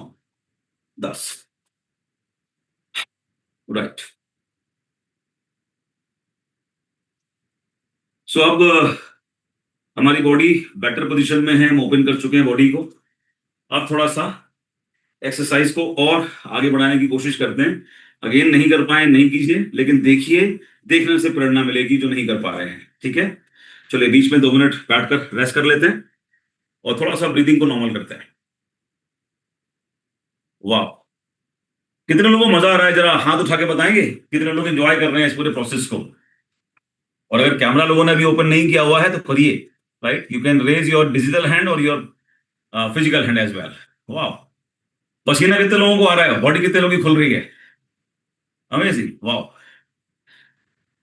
[SPEAKER 1] 10। राइट। सो अब हमारी बॉडी बेटर पोजीशन में है, हम ओपन कर चुके हैं बॉडी को। अब थोड़ा सा एक्सरसाइज को और आगे बढ़ाने की कोशिश करते हैं। अगेन, नहीं कर पाए नहीं कीजिए, लेकिन देखिए, देखने से प्रेरणा मिलेगी जो नहीं कर पा रहे हैं। ठीक है, चलिए बीच में 2 मिनट बैठकर रेस्ट कर लेते हैं और थोड़ा सा ब्रीदिंग को नॉर्मल करते हैं। वाह, कितने लोगों को मजा आ रहा है, जरा हाथ उठा के बताएंगे कितने लोग एंजॉय कर रहे हैं इस पूरे प्रोसेस को। और अगर कैमरा लोगों ने अभी ओपन नहीं किया हुआ है तो करिए। Right, you can raise your digital hand और your physical hand as well. वाह, पसीना कितने लोगों को आ रहा है, बॉडी कितने लोगों की खुल रही है। अमेजिंग, वाह।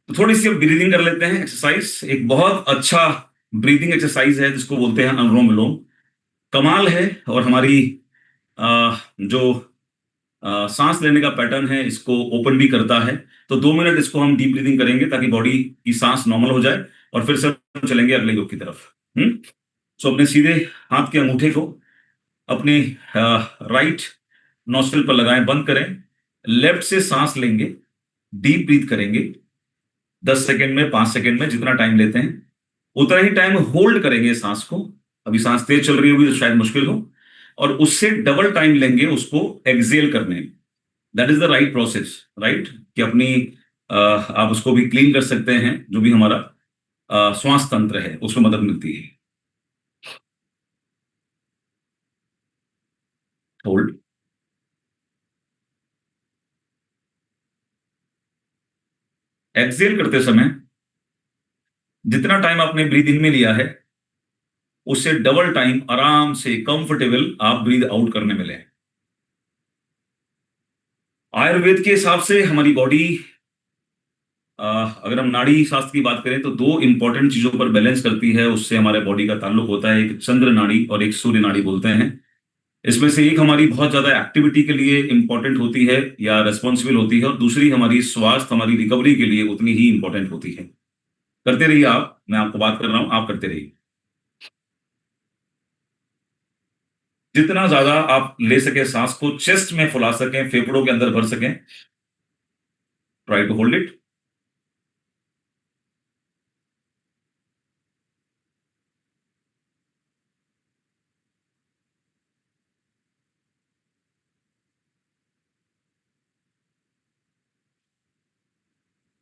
[SPEAKER 1] तो थोड़ी सी ब्रीदिंग कर लेते हैं एक्सरसाइज। एक बहुत अच्छा ब्रीदिंग एक्सरसाइज है जिसको बोलते हैं अनुलोम विलोम। कमाल है, और हमारी जो सांस लेने का पैटर्न है इसको ओपन भी करता है। तो 2 मिनट इसको हम डीप ब्रीदिंग करेंगे ताकि बॉडी की सांस नॉर्मल हो जाए, और फिर से हम चलेंगे अगले योग की तरफ। सो अपने सीधे हाथ के अंगूठे को अपनी राइट नॉस्ट्रिल पर लगाएं, बंद करें, लेफ्ट से सांस लेंगे, डीप ब्रीथ करेंगे, 10 सेकेंड में, 5 सेकेंड में, जितना टाइम लेते हैं उतना ही टाइम होल्ड करेंगे सांस को। अभी सांस तेज चल रही होगी तो शायद मुश्किल हो, और उससे डबल टाइम लेंगे उसको एक्सेल करने में। That is the right process, right, कि अपनी आप उसको भी क्लीन कर सकते हैं, जो भी हमारा श्वास तंत्र है उसमें मदद मिलती है। होल्ड। एक्सेल करते समय जितना टाइम आपने ब्रीद इन में लिया है उससे डबल टाइम आराम से कंफर्टेबल आप ब्रीद आउट करने में लें। आयुर्वेद के हिसाब से हमारी बॉडी, अगर हम नाड़ी शास्त्र की बात करें तो दो इंपॉर्टेंट चीजों पर बैलेंस करती है, उससे हमारे बॉडी का ताल्लुक होता है। एक चंद्र नाड़ी और एक सूर्य नाड़ी बोलते हैं। इसमें से एक हमारी बहुत ज्यादा एक्टिविटी के लिए इंपॉर्टेंट होती है या रेस्पॉन्सिबल होती है, और दूसरी हमारी स्वास्थ्य, हमारी रिकवरी के लिए उतनी ही इंपॉर्टेंट होती है। करते रहिए आप, मैं आपको बात कर रहा हूं, आप करते रहिए। जितना ज्यादा आप ले सके सांस को, चेस्ट में फुला सकें, फेफड़ों के अंदर भर सकें, try to hold it.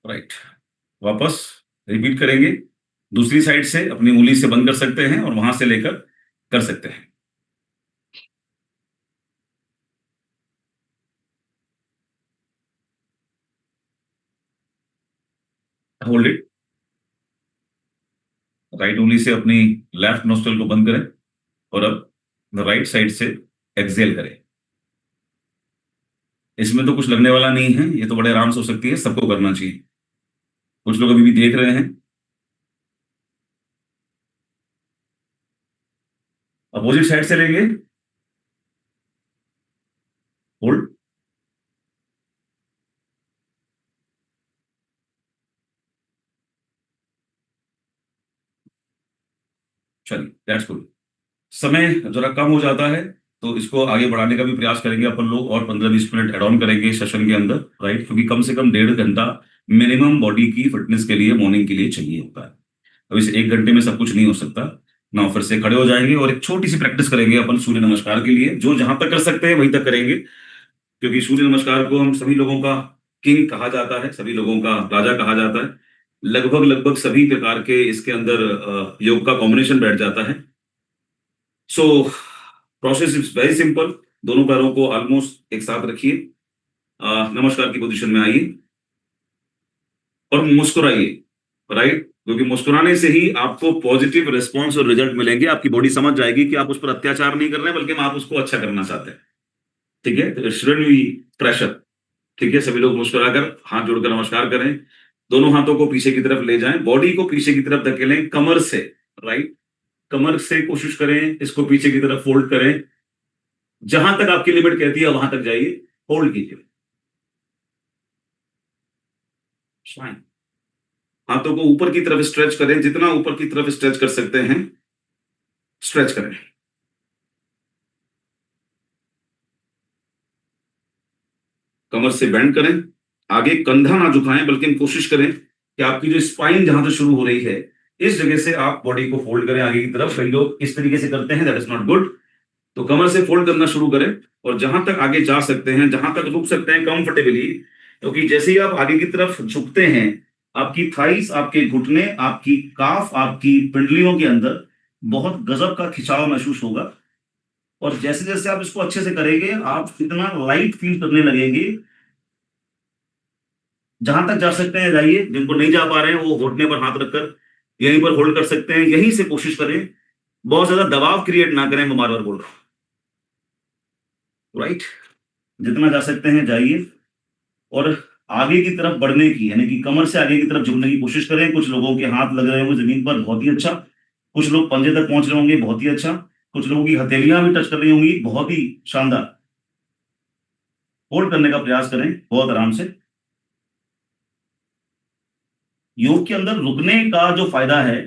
[SPEAKER 1] Right, वापस रिपीट करेंगे। दूसरी साइड से अपनी उंगली से बंद कर सकते हैं और वहां से लेकर कर सकते हैं। Hold it. राइट उंगली से अपनी लेफ्ट नोस्ट्रल को बंद करें और अब राइट साइड से एक्सेल करें। इसमें तो कुछ लगने वाला नहीं है, ये तो बड़े आराम से हो सकती है, सबको करना चाहिए। कुछ लोग अभी भी देख रहे हैं। अपोजिट साइड से लेंगे। होल्ड। चलिए, दैट्स गुड। समय जरा कम हो जाता है तो इसको आगे बढ़ाने का भी प्रयास करेंगे अपन लोग, और 15-20 मिनट एड ऑन करेंगे सेशन के अंदर, राइट, क्योंकि कम से कम 1.5 घंटा मिनिमम बॉडी की फिटनेस के लिए मॉर्निंग के लिए चाहिए होता है। अब इस 1 घंटे में सब कुछ नहीं हो सकता ना। फिर से खड़े हो जाएंगे और एक छोटी सी प्रैक्टिस करेंगे अपन सूर्य नमस्कार के लिए, जो जहां तक कर सकते हैं वहीं तक करेंगे, क्योंकि सूर्य नमस्कार को हम सभी लोगों का किंग कहा जाता है, सभी लोगों का राजा कहा जाता है। लगभग लगभग सभी प्रकार के इसके अंदर योग का कॉम्बिनेशन बैठ जाता है। So process is very simple. दोनों पैरों को ऑलमोस्ट एक साथ रखिए, नमस्कार की पोजीशन में आइए और मुस्कुराइए, राइट, क्योंकि मुस्कुराने से ही आपको पॉजिटिव रिस्पॉन्स और रिजल्ट मिलेंगे। आपकी बॉडी समझ जाएगी कि आप उस पर अत्याचार नहीं कर रहे हैं, बल्कि आप उसको अच्छा करना चाहते हैं। ठीक है, तो शुडंट बी प्रेशर। ठीक है, सभी लोग मुस्कुराकर हाथ जोड़कर नमस्कार करें। दोनों हाथों को पीछे की तरफ ले जाएं, बॉडी को पीछे की तरफ धकेलें कमर से, राइट, कमर से कोशिश करें इसको पीछे की तरफ फोल्ड करें। जहां तक आपकी लिमिट कहती है वहां तक जाइए, होल्ड कीजिए। Fine. हाथों को ऊपर की तरफ स्ट्रेच करें, जितना ऊपर की तरफ स्ट्रेच कर सकते हैं स्ट्रेच करें। कमर से बेंड करें, आगे कंधा ना झुकाएं, बल्कि हम कोशिश करें कि आपकी जो स्पाइन जहां से शुरू हो रही है इस जगह से आप बॉडी को फोल्ड करें आगे की तरफ। कई लोग इस तरीके से करते हैं, दैट इज नॉट गुड। तो कमर से फोल्ड करना शुरू करें और जहां तक आगे जा सकते हैं, जहां तक रुक सकते हैं कंफर्टेबली, क्योंकि जैसे ही आप आगे की तरफ झुकते हैं आपकी थाइस, आपके घुटने, आपकी काफ, आपकी पिंडलियों के अंदर बहुत गजब का खिंचाव महसूस होगा। और जैसे जैसे आप इसको अच्छे से करेंगे आप इतना लाइट फील करने लगेंगे। जहां तक जा सकते हैं जाइए, जिनको नहीं जा पा रहे हैं वो घुटने पर हाथ रखकर यहीं पर होल्ड कर सकते हैं, यहीं से कोशिश करें। बहुत ज्यादा दबाव क्रिएट ना करें, मैं बार बार बोल रहा हूं, राइट। जितना जा सकते हैं जाइए और आगे की तरफ बढ़ने की, यानी कि कमर से आगे की तरफ झुकने की कोशिश करें। कुछ लोगों के हाथ लग रहे होंगे जमीन पर, बहुत ही अच्छा। कुछ लोग पंजे तक पहुंच रहे होंगे, बहुत ही अच्छा। कुछ लोगों की हथेलियां भी टच कर रही होंगी, बहुत ही शानदार। होल्ड करने का प्रयास करें बहुत आराम से। योग के अंदर रुकने का जो फायदा है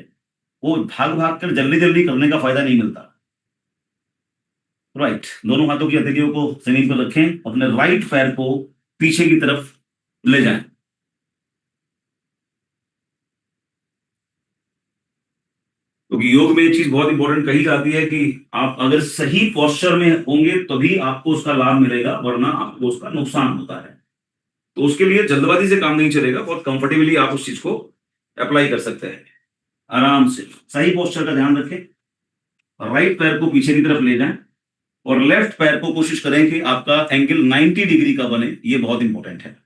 [SPEAKER 1] वो भाग भाग कर जल्दी जल्दी करने का फायदा नहीं मिलता। राइट, दोनों हाथों की हथेलियों को जमीन पर रखें, अपने राइट पैर को पीछे की तरफ ले जाएं। क्योंकि योग में ये चीज बहुत इंपॉर्टेंट कही जाती है कि आप अगर सही पोस्चर में होंगे तभी आपको उसका लाभ मिलेगा, वरना आपको उसका नुकसान होता है। तो उसके लिए जल्दबाजी से काम नहीं चलेगा, बहुत कंफर्टेबली आप उस चीज को अप्लाई कर सकते हैं। आराम से सही पोस्चर का ध्यान रखें, राइट पैर को पीछे की तरफ ले जाएं और लेफ्ट पैर को कोशिश करें कि आपका एंगल 90 डिग्री का बने। ये बहुत इंपॉर्टेंट है।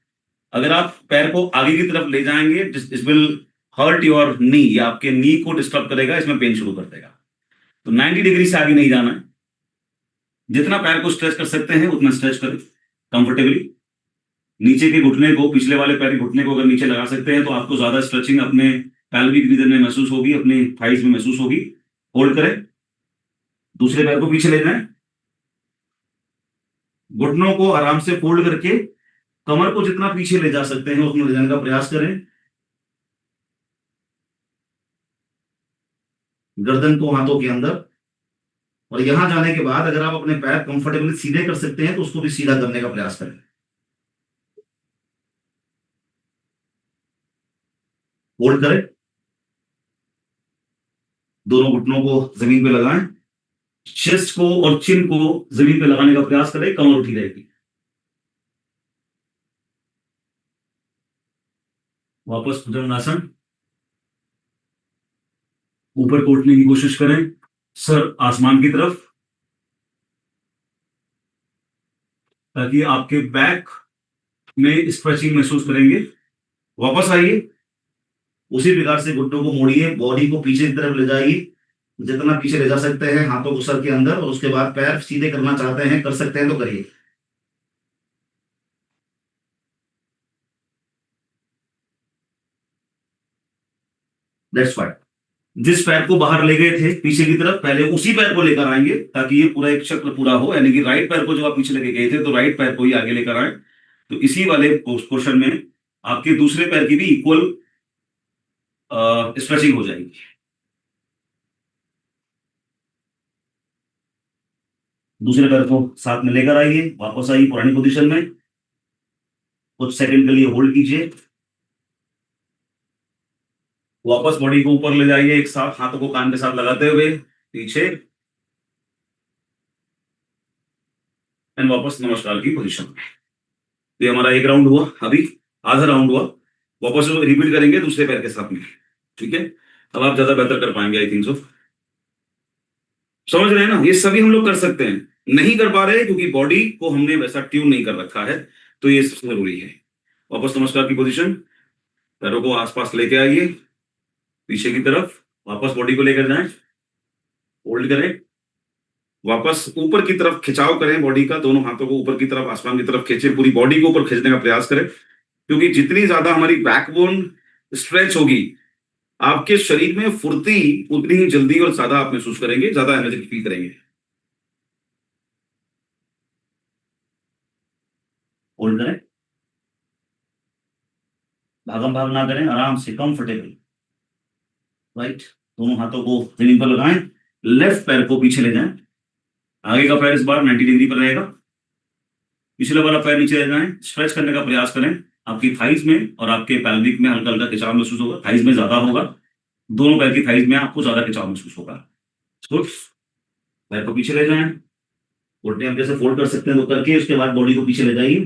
[SPEAKER 1] अगर आप पैर को आगे की तरफ ले जाएंगे, this will hurt your knee, या आपके नी को डिस्टर्ब करेगा, इसमें पेन शुरू कर देगा। तो 90 डिग्री से आगे नहीं जाना है। जितना पैर को स्ट्रेच कर सकते हैं उतना स्ट्रेच करें कंफर्टेबली। नीचे के घुटने को, पिछले वाले पैर के घुटने को अगर नीचे लगा सकते हैं तो आपको ज्यादा स्ट्रेचिंग अपने पैल्विक रीजन में महसूस होगी, अपने थाइस में महसूस होगी। होल्ड करें, दूसरे पैर को पीछे ले जाएं, घुटनों को आराम से फोल्ड करके कमर को जितना पीछे ले जा सकते हैं उतना ले जाने का प्रयास करें। गर्दन को हाथों के अंदर, और यहां जाने के बाद अगर आप अपने पैर कंफर्टेबली सीधे कर सकते हैं तो उसको भी सीधा करने का प्रयास करें। होल्ड करें, दोनों घुटनों को जमीन पे लगाएं, चेस्ट को और चिन को जमीन पे लगाने का प्रयास करें, कमर उठी रहेगी। वापस भुजंगासन, ऊपर को उठने की कोशिश करें, सर आसमान की तरफ, ताकि आपके बैक में स्ट्रेचिंग महसूस करेंगे। वापस आइए, उसी प्रकार से घुटनों को मोड़िए, बॉडी को पीछे की तरफ ले जाइए, जितना पीछे ले जा सकते हैं हाथों को सर के अंदर, और उसके बाद पैर सीधे करना चाहते हैं, कर सकते हैं तो करिए। That's fine. जिस पैर को बाहर ले गए थे पीछे की तरफ, पहले उसी पैर को लेकर आएंगे ताकि ये पूरा एक चक्र पूरा हो, यानी कि राइट पैर को जब आप पीछे लेके गए थे तो राइट पैर को ही आगे लेकर आए। तो इसी वाले पोर्शन में आपके दूसरे पैर की भी इक्वल स्ट्रेचिंग हो जाएगी। दूसरे पैर को साथ में लेकर आइए, वापस आइए पुरानी पोजीशन में, कुछ सेकंड के लिए होल्ड कीजिए, वापस बॉडी को ऊपर ले जाइए, एक साथ हाथों को कान के साथ लगाते हुए पीछे, एंड वापस नमस्कार की पोजीशन में। ये हमारा एक राउंड हुआ, अभी आधा राउंड हुआ, वापस रिपीट करेंगे दूसरे पैर के साथ में। ठीक है, अब आप ज्यादा बेहतर कर पाएंगे, आई थिंक सो। समझ रहे हैं ना, ये सभी हम लोग कर सकते हैं, नहीं कर पा रहे क्योंकि बॉडी को हमने वैसा ट्यून नहीं कर रखा है, तो ये सबसे जरूरी है। वापस नमस्कार की पोजीशन, पैरों को आसपास लेके आइए, पीछे की तरफ, वापस बॉडी को लेकर जाएं, होल्ड करें, वापस ऊपर की तरफ खिंचाव करें बॉडी का, दोनों हाथों को ऊपर की तरफ आसमान की तरफ खींचे, पूरी बॉडी को ऊपर खींचने का प्रयास करें, क्योंकि जितनी ज्यादा हमारी बैकबोन स्ट्रेच होगी, आपके शरीर में फुर्ती उतनी ही जल्दी और ज्यादा आप महसूस करेंगे, ज्यादा एनर्जेटिक फील करेंगे। होल्ड करें, भागम भाग ना करें, आराम से कंफर्टेबल। राइट, दोनों हाथों को जमीन पर लगाएं, लेफ्ट पैर को पीछे ले जाएं, आगे का पैर इस बार 90 डिग्री पर रहेगा, पिछले वाला पैर नीचे ले जाएं, स्ट्रेच करने का प्रयास करें। आपकी थाइज में और आपके पैल्विक में हल्का हल्का खिंचाव महसूस होगा, थाइज में ज्यादा होगा, दोनों पैर की थाइज में आपको ज्यादा खिंचाव महसूस होगा। गुड, पैर को पीछे ले जाएं, घुटने हम जैसे फोल्ड कर सकते हैं तो करके, उसके बाद बॉडी को पीछे ले जाइए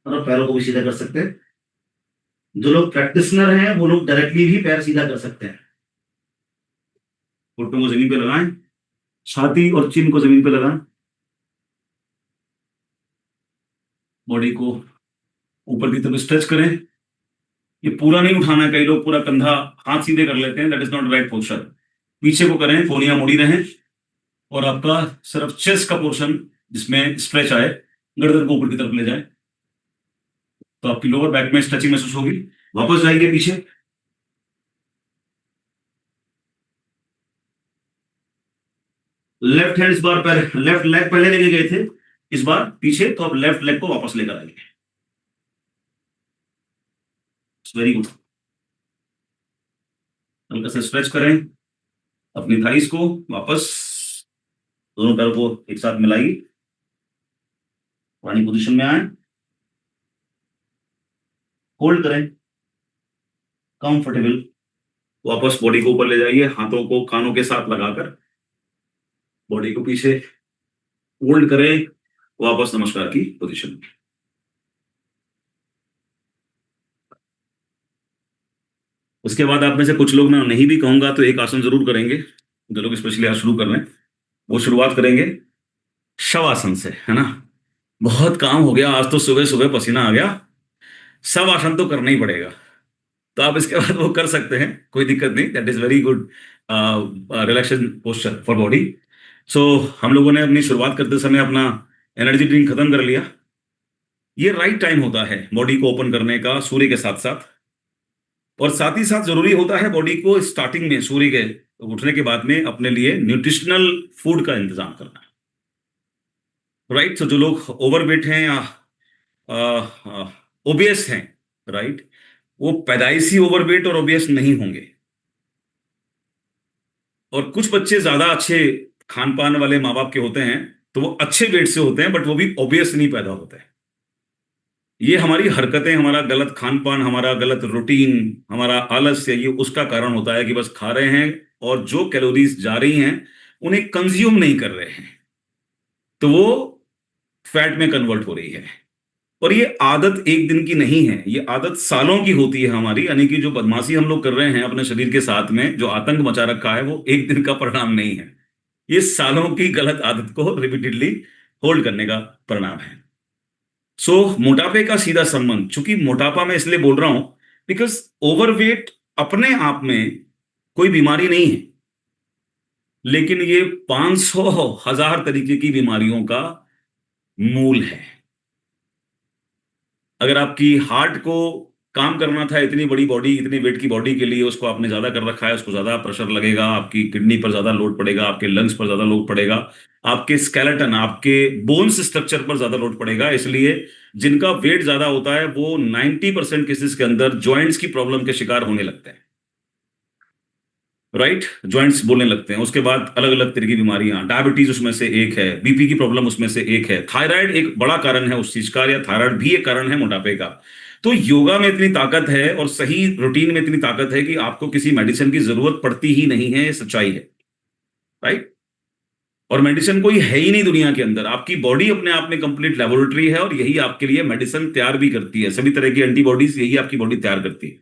[SPEAKER 1] और पैरों को भी सीधा कर सकते हैं। जो लोग प्रैक्टिशनर हैं वो लोग डायरेक्टली भी पैर सीधा कर सकते हैं। घुटनों को जमीन पे लगाएं, छाती और चिन को जमीन पे लगाएं, बॉडी को ऊपर की तरफ स्ट्रेच करें। ये पूरा नहीं उठाना है, कई लोग पूरा कंधा हाथ सीधे कर लेते हैं, that is not right posture. पीछे को करें, कोहनियां मुड़ी रहें, और आपका सिर्फ चेस्ट का पोर्शन जिसमें स्ट्रेच आए, गर्दन को ऊपर की तरफ ले जाए, तो आपकी लोअर बैक में स्ट्रेचिंग महसूस होगी। वापस जाएंगे पीछे, लेफ्ट हैंड इस बार पैर, लेफ्ट लेग पहले लेके गए थे, इस बार पीछे, तो अब लेफ्ट लेग को वापस लेकर आएंगे। वेरी गुड, हल्का से स्ट्रेच करें अपनी थाइस को, वापस दोनों पैरों को एक साथ मिलाइए, पुरानी पोजीशन में आए, होल्ड करें कंफर्टेबल। वापस बॉडी को ऊपर ले जाइए, हाथों को कानों के साथ लगाकर बॉडी को पीछे होल्ड करें, वापस नमस्कार की पोजीशन में। उसके बाद आप में से कुछ लोग, मैं नहीं भी कहूंगा तो एक आसन जरूर करेंगे, जो लोग स्पेशली आज शुरू कर रहे हैं वो शुरुआत करेंगे शवासन से, है ना। बहुत काम हो गया आज तो, सुबह सुबह पसीना आ गया, सब आसन तो करना ही पड़ेगा। तो आप इसके बाद वो कर सकते हैं, कोई दिक्कत नहीं, that is very good relaxation posture for body. So हम लोगों ने अपनी शुरुआत करते समय अपना एनर्जी ड्रिंक खत्म कर लिया। ये राइट टाइम होता है बॉडी को ओपन करने का सूर्य के साथ साथ, और साथ ही साथ जरूरी होता है बॉडी को स्टार्टिंग में सूर्य के उठने के बाद में अपने लिए न्यूट्रिशनल फूड का इंतजाम करना। राइट, तो जो लोग ओवरवेट हैं या ओबियस हैं, राइट, वो पैदाइशी ओवरवेट और ओबियस नहीं होंगे। और कुछ बच्चे ज्यादा अच्छे खान पान वाले माँ बाप के होते हैं तो वो अच्छे वेट से होते हैं, बट वो भी ओबियस नहीं पैदा होते हैं। ये हमारी हरकतें, हमारा गलत खान पान, हमारा गलत रूटीन, हमारा आलस्य, ये उसका कारण होता है कि बस खा रहे हैं और जो कैलोरीज जा रही हैं उन्हें कंज्यूम नहीं कर रहे हैं, तो वो फैट में कन्वर्ट हो रही है। और ये आदत एक दिन की नहीं है, ये आदत सालों की होती है हमारी, यानी कि जो बदमाशी हम लोग कर रहे हैं अपने शरीर के साथ में, जो आतंक मचा रखा है, वो एक दिन का परिणाम नहीं है, ये सालों की गलत आदत को रिपीटेडली होल्ड करने का परिणाम है। सो मोटापे का सीधा संबंध, चूंकि मोटापा मैं इसलिए बोल रहा हूं बिकॉज ओवरवेट अपने आप में कोई बीमारी नहीं है, लेकिन ये 500,000 तरीके की बीमारियों का मूल है। अगर आपकी हार्ट को काम करना था, इतनी बड़ी बॉडी, इतनी वेट की बॉडी के लिए, उसको आपने ज्यादा कर रखा है, उसको ज्यादा प्रेशर लगेगा, आपकी किडनी पर ज्यादा लोड पड़ेगा, आपके लंग्स पर ज्यादा लोड पड़ेगा, आपके स्केलेटन, आपके बोन्स स्ट्रक्चर पर ज्यादा लोड पड़ेगा। इसलिए जिनका वेट ज्यादा होता है वो 90% केसेस के अंदर ज्वाइंट्स की प्रॉब्लम के शिकार होने लगते हैं। राइट, ज्वाइंट्स बोलने लगते हैं। उसके बाद अलग अलग तरह की बीमारियां, डायबिटीज उसमें से एक है, बीपी की प्रॉब्लम उसमें से एक है, थायराइड एक बड़ा कारण है उस चीज का, या थायराइड भी एक कारण है मोटापे का। तो योगा में इतनी ताकत है और सही रूटीन में इतनी ताकत है कि आपको किसी मेडिसिन की जरूरत पड़ती ही नहीं है, ये सच्चाई है। राइट, और मेडिसिन कोई है ही नहीं दुनिया के अंदर, आपकी बॉडी अपने आप में कंप्लीट लेबोरेटरी है और यही आपके लिए मेडिसिन तैयार भी करती है, सभी तरह की एंटीबॉडीज यही आपकी बॉडी तैयार करती है।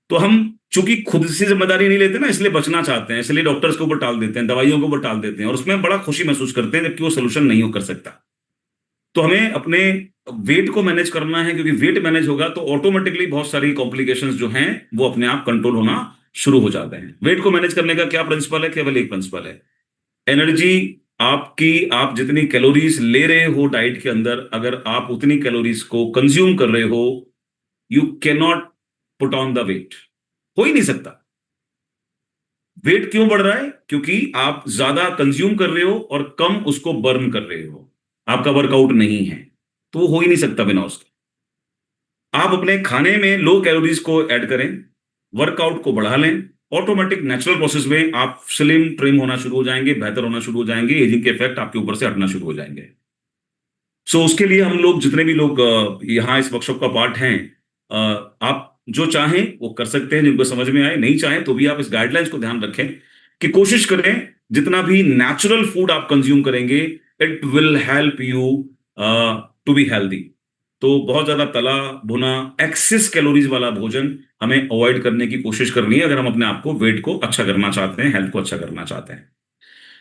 [SPEAKER 1] तो हम चूंकि खुद से जिम्मेदारी नहीं लेते ना, इसलिए बचना चाहते हैं, इसलिए डॉक्टर्स के ऊपर टाल देते हैं, दवाइयों के ऊपर टाल देते हैं, और उसमें बड़ा खुशी महसूस करते हैं जबकि वो सोल्यूशन नहीं हो कर सकता। तो हमें अपने वेट को मैनेज करना है, क्योंकि वेट मैनेज होगा तो ऑटोमेटिकली बहुत सारी कॉम्प्लिकेशंस जो हैं वो अपने आप कंट्रोल होना शुरू हो जाते हैं। वेट को मैनेज करने का क्या प्रिंसिपल है? केवल एक प्रिंसिपल है, एनर्जी आपकी, आप जितनी कैलोरीज ले रहे हो डाइट के अंदर, अगर आप उतनी कैलोरीज को कंज्यूम कर रहे हो, you can not put on the weight, हो ही नहीं सकता। वेट क्यों बढ़ रहा है? क्योंकि आप ज्यादा कंज्यूम कर रहे हो और कम उसको बर्न कर रहे हो, आपका वर्कआउट नहीं है, तो वो हो ही नहीं सकता बिना उसके। आप अपने खाने में लो कैलोरीज को ऐड करें, वर्कआउट को बढ़ा लें, ऑटोमेटिक नेचुरल प्रोसेस में आप स्लिम ट्रिम होना शुरू हो जाएंगे, बेहतर होना शुरू हो जाएंगे, एजिंग के इफेक्ट आपके ऊपर से हटना शुरू हो जाएंगे। सो उसके लिए हम लोग, जितने भी लोग यहाँ इस वर्कशॉप का पार्ट हैं, आप जो चाहें वो कर सकते हैं, जिनको समझ में आए, नहीं चाहें तो भी आप इस गाइडलाइंस को ध्यान रखें कि कोशिश करें जितना भी नेचुरल फूड आप कंज्यूम करेंगे, it will help you to be healthy. तो बहुत ज्यादा तला भुना, एक्सेस कैलोरीज वाला भोजन हमें अवॉइड करने की कोशिश करनी है अगर हम अपने आप को, वेट को अच्छा करना चाहते हैं, हेल्थ को अच्छा करना चाहते हैं।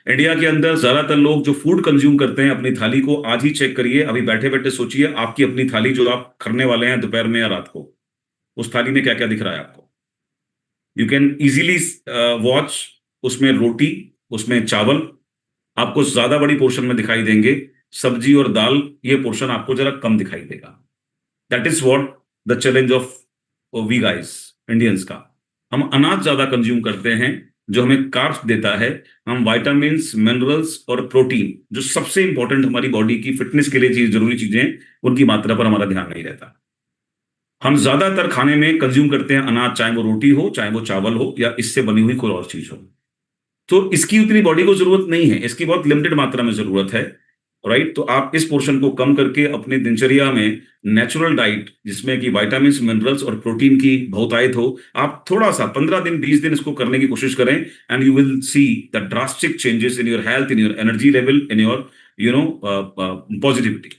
[SPEAKER 1] इंडिया के अंदर ज्यादातर लोग जो फूड कंज्यूम करते हैं अपनी थाली को, आज ही चेक करिए, अभी बैठे बैठे सोचिए आपकी अपनी थाली जो आप करने वाले हैं दोपहर में या रात को, उस थाली में क्या क्या दिख रहा है आपको। यू कैन इजीली वॉच, उसमें रोटी, उसमें चावल आपको ज्यादा बड़ी पोर्शन में दिखाई देंगे, सब्जी और दाल ये पोर्शन आपको जरा कम दिखाई देगा। That is what the challenge of we guys Indians का। हम अनाज ज्यादा कंज्यूम करते हैं जो हमें कार्ब्स देता है, हम विटामिन, मिनरल्स और प्रोटीन, जो सबसे इंपॉर्टेंट हमारी बॉडी की फिटनेस के लिए जरूरी चीजें, उनकी मात्रा पर हमारा ध्यान नहीं रहता। हम ज्यादातर खाने में कंज्यूम करते हैं अनाज, चाहे वो रोटी हो, चाहे वो चावल हो, या इससे बनी हुई कोई और चीज हो। तो इसकी उतनी बॉडी को जरूरत नहीं है, इसकी बहुत लिमिटेड मात्रा में जरूरत है। राइट, तो आप इस पोर्शन को कम करके अपने दिनचर्या में नेचुरल डाइट, जिसमें कि विटामिन, मिनरल्स और प्रोटीन की बहुतायत हो, आप थोड़ा सा 15 दिन 20 दिन इसको करने की कोशिश करें, and you will see the drastic changes in your health, in your energy level, in your positivity.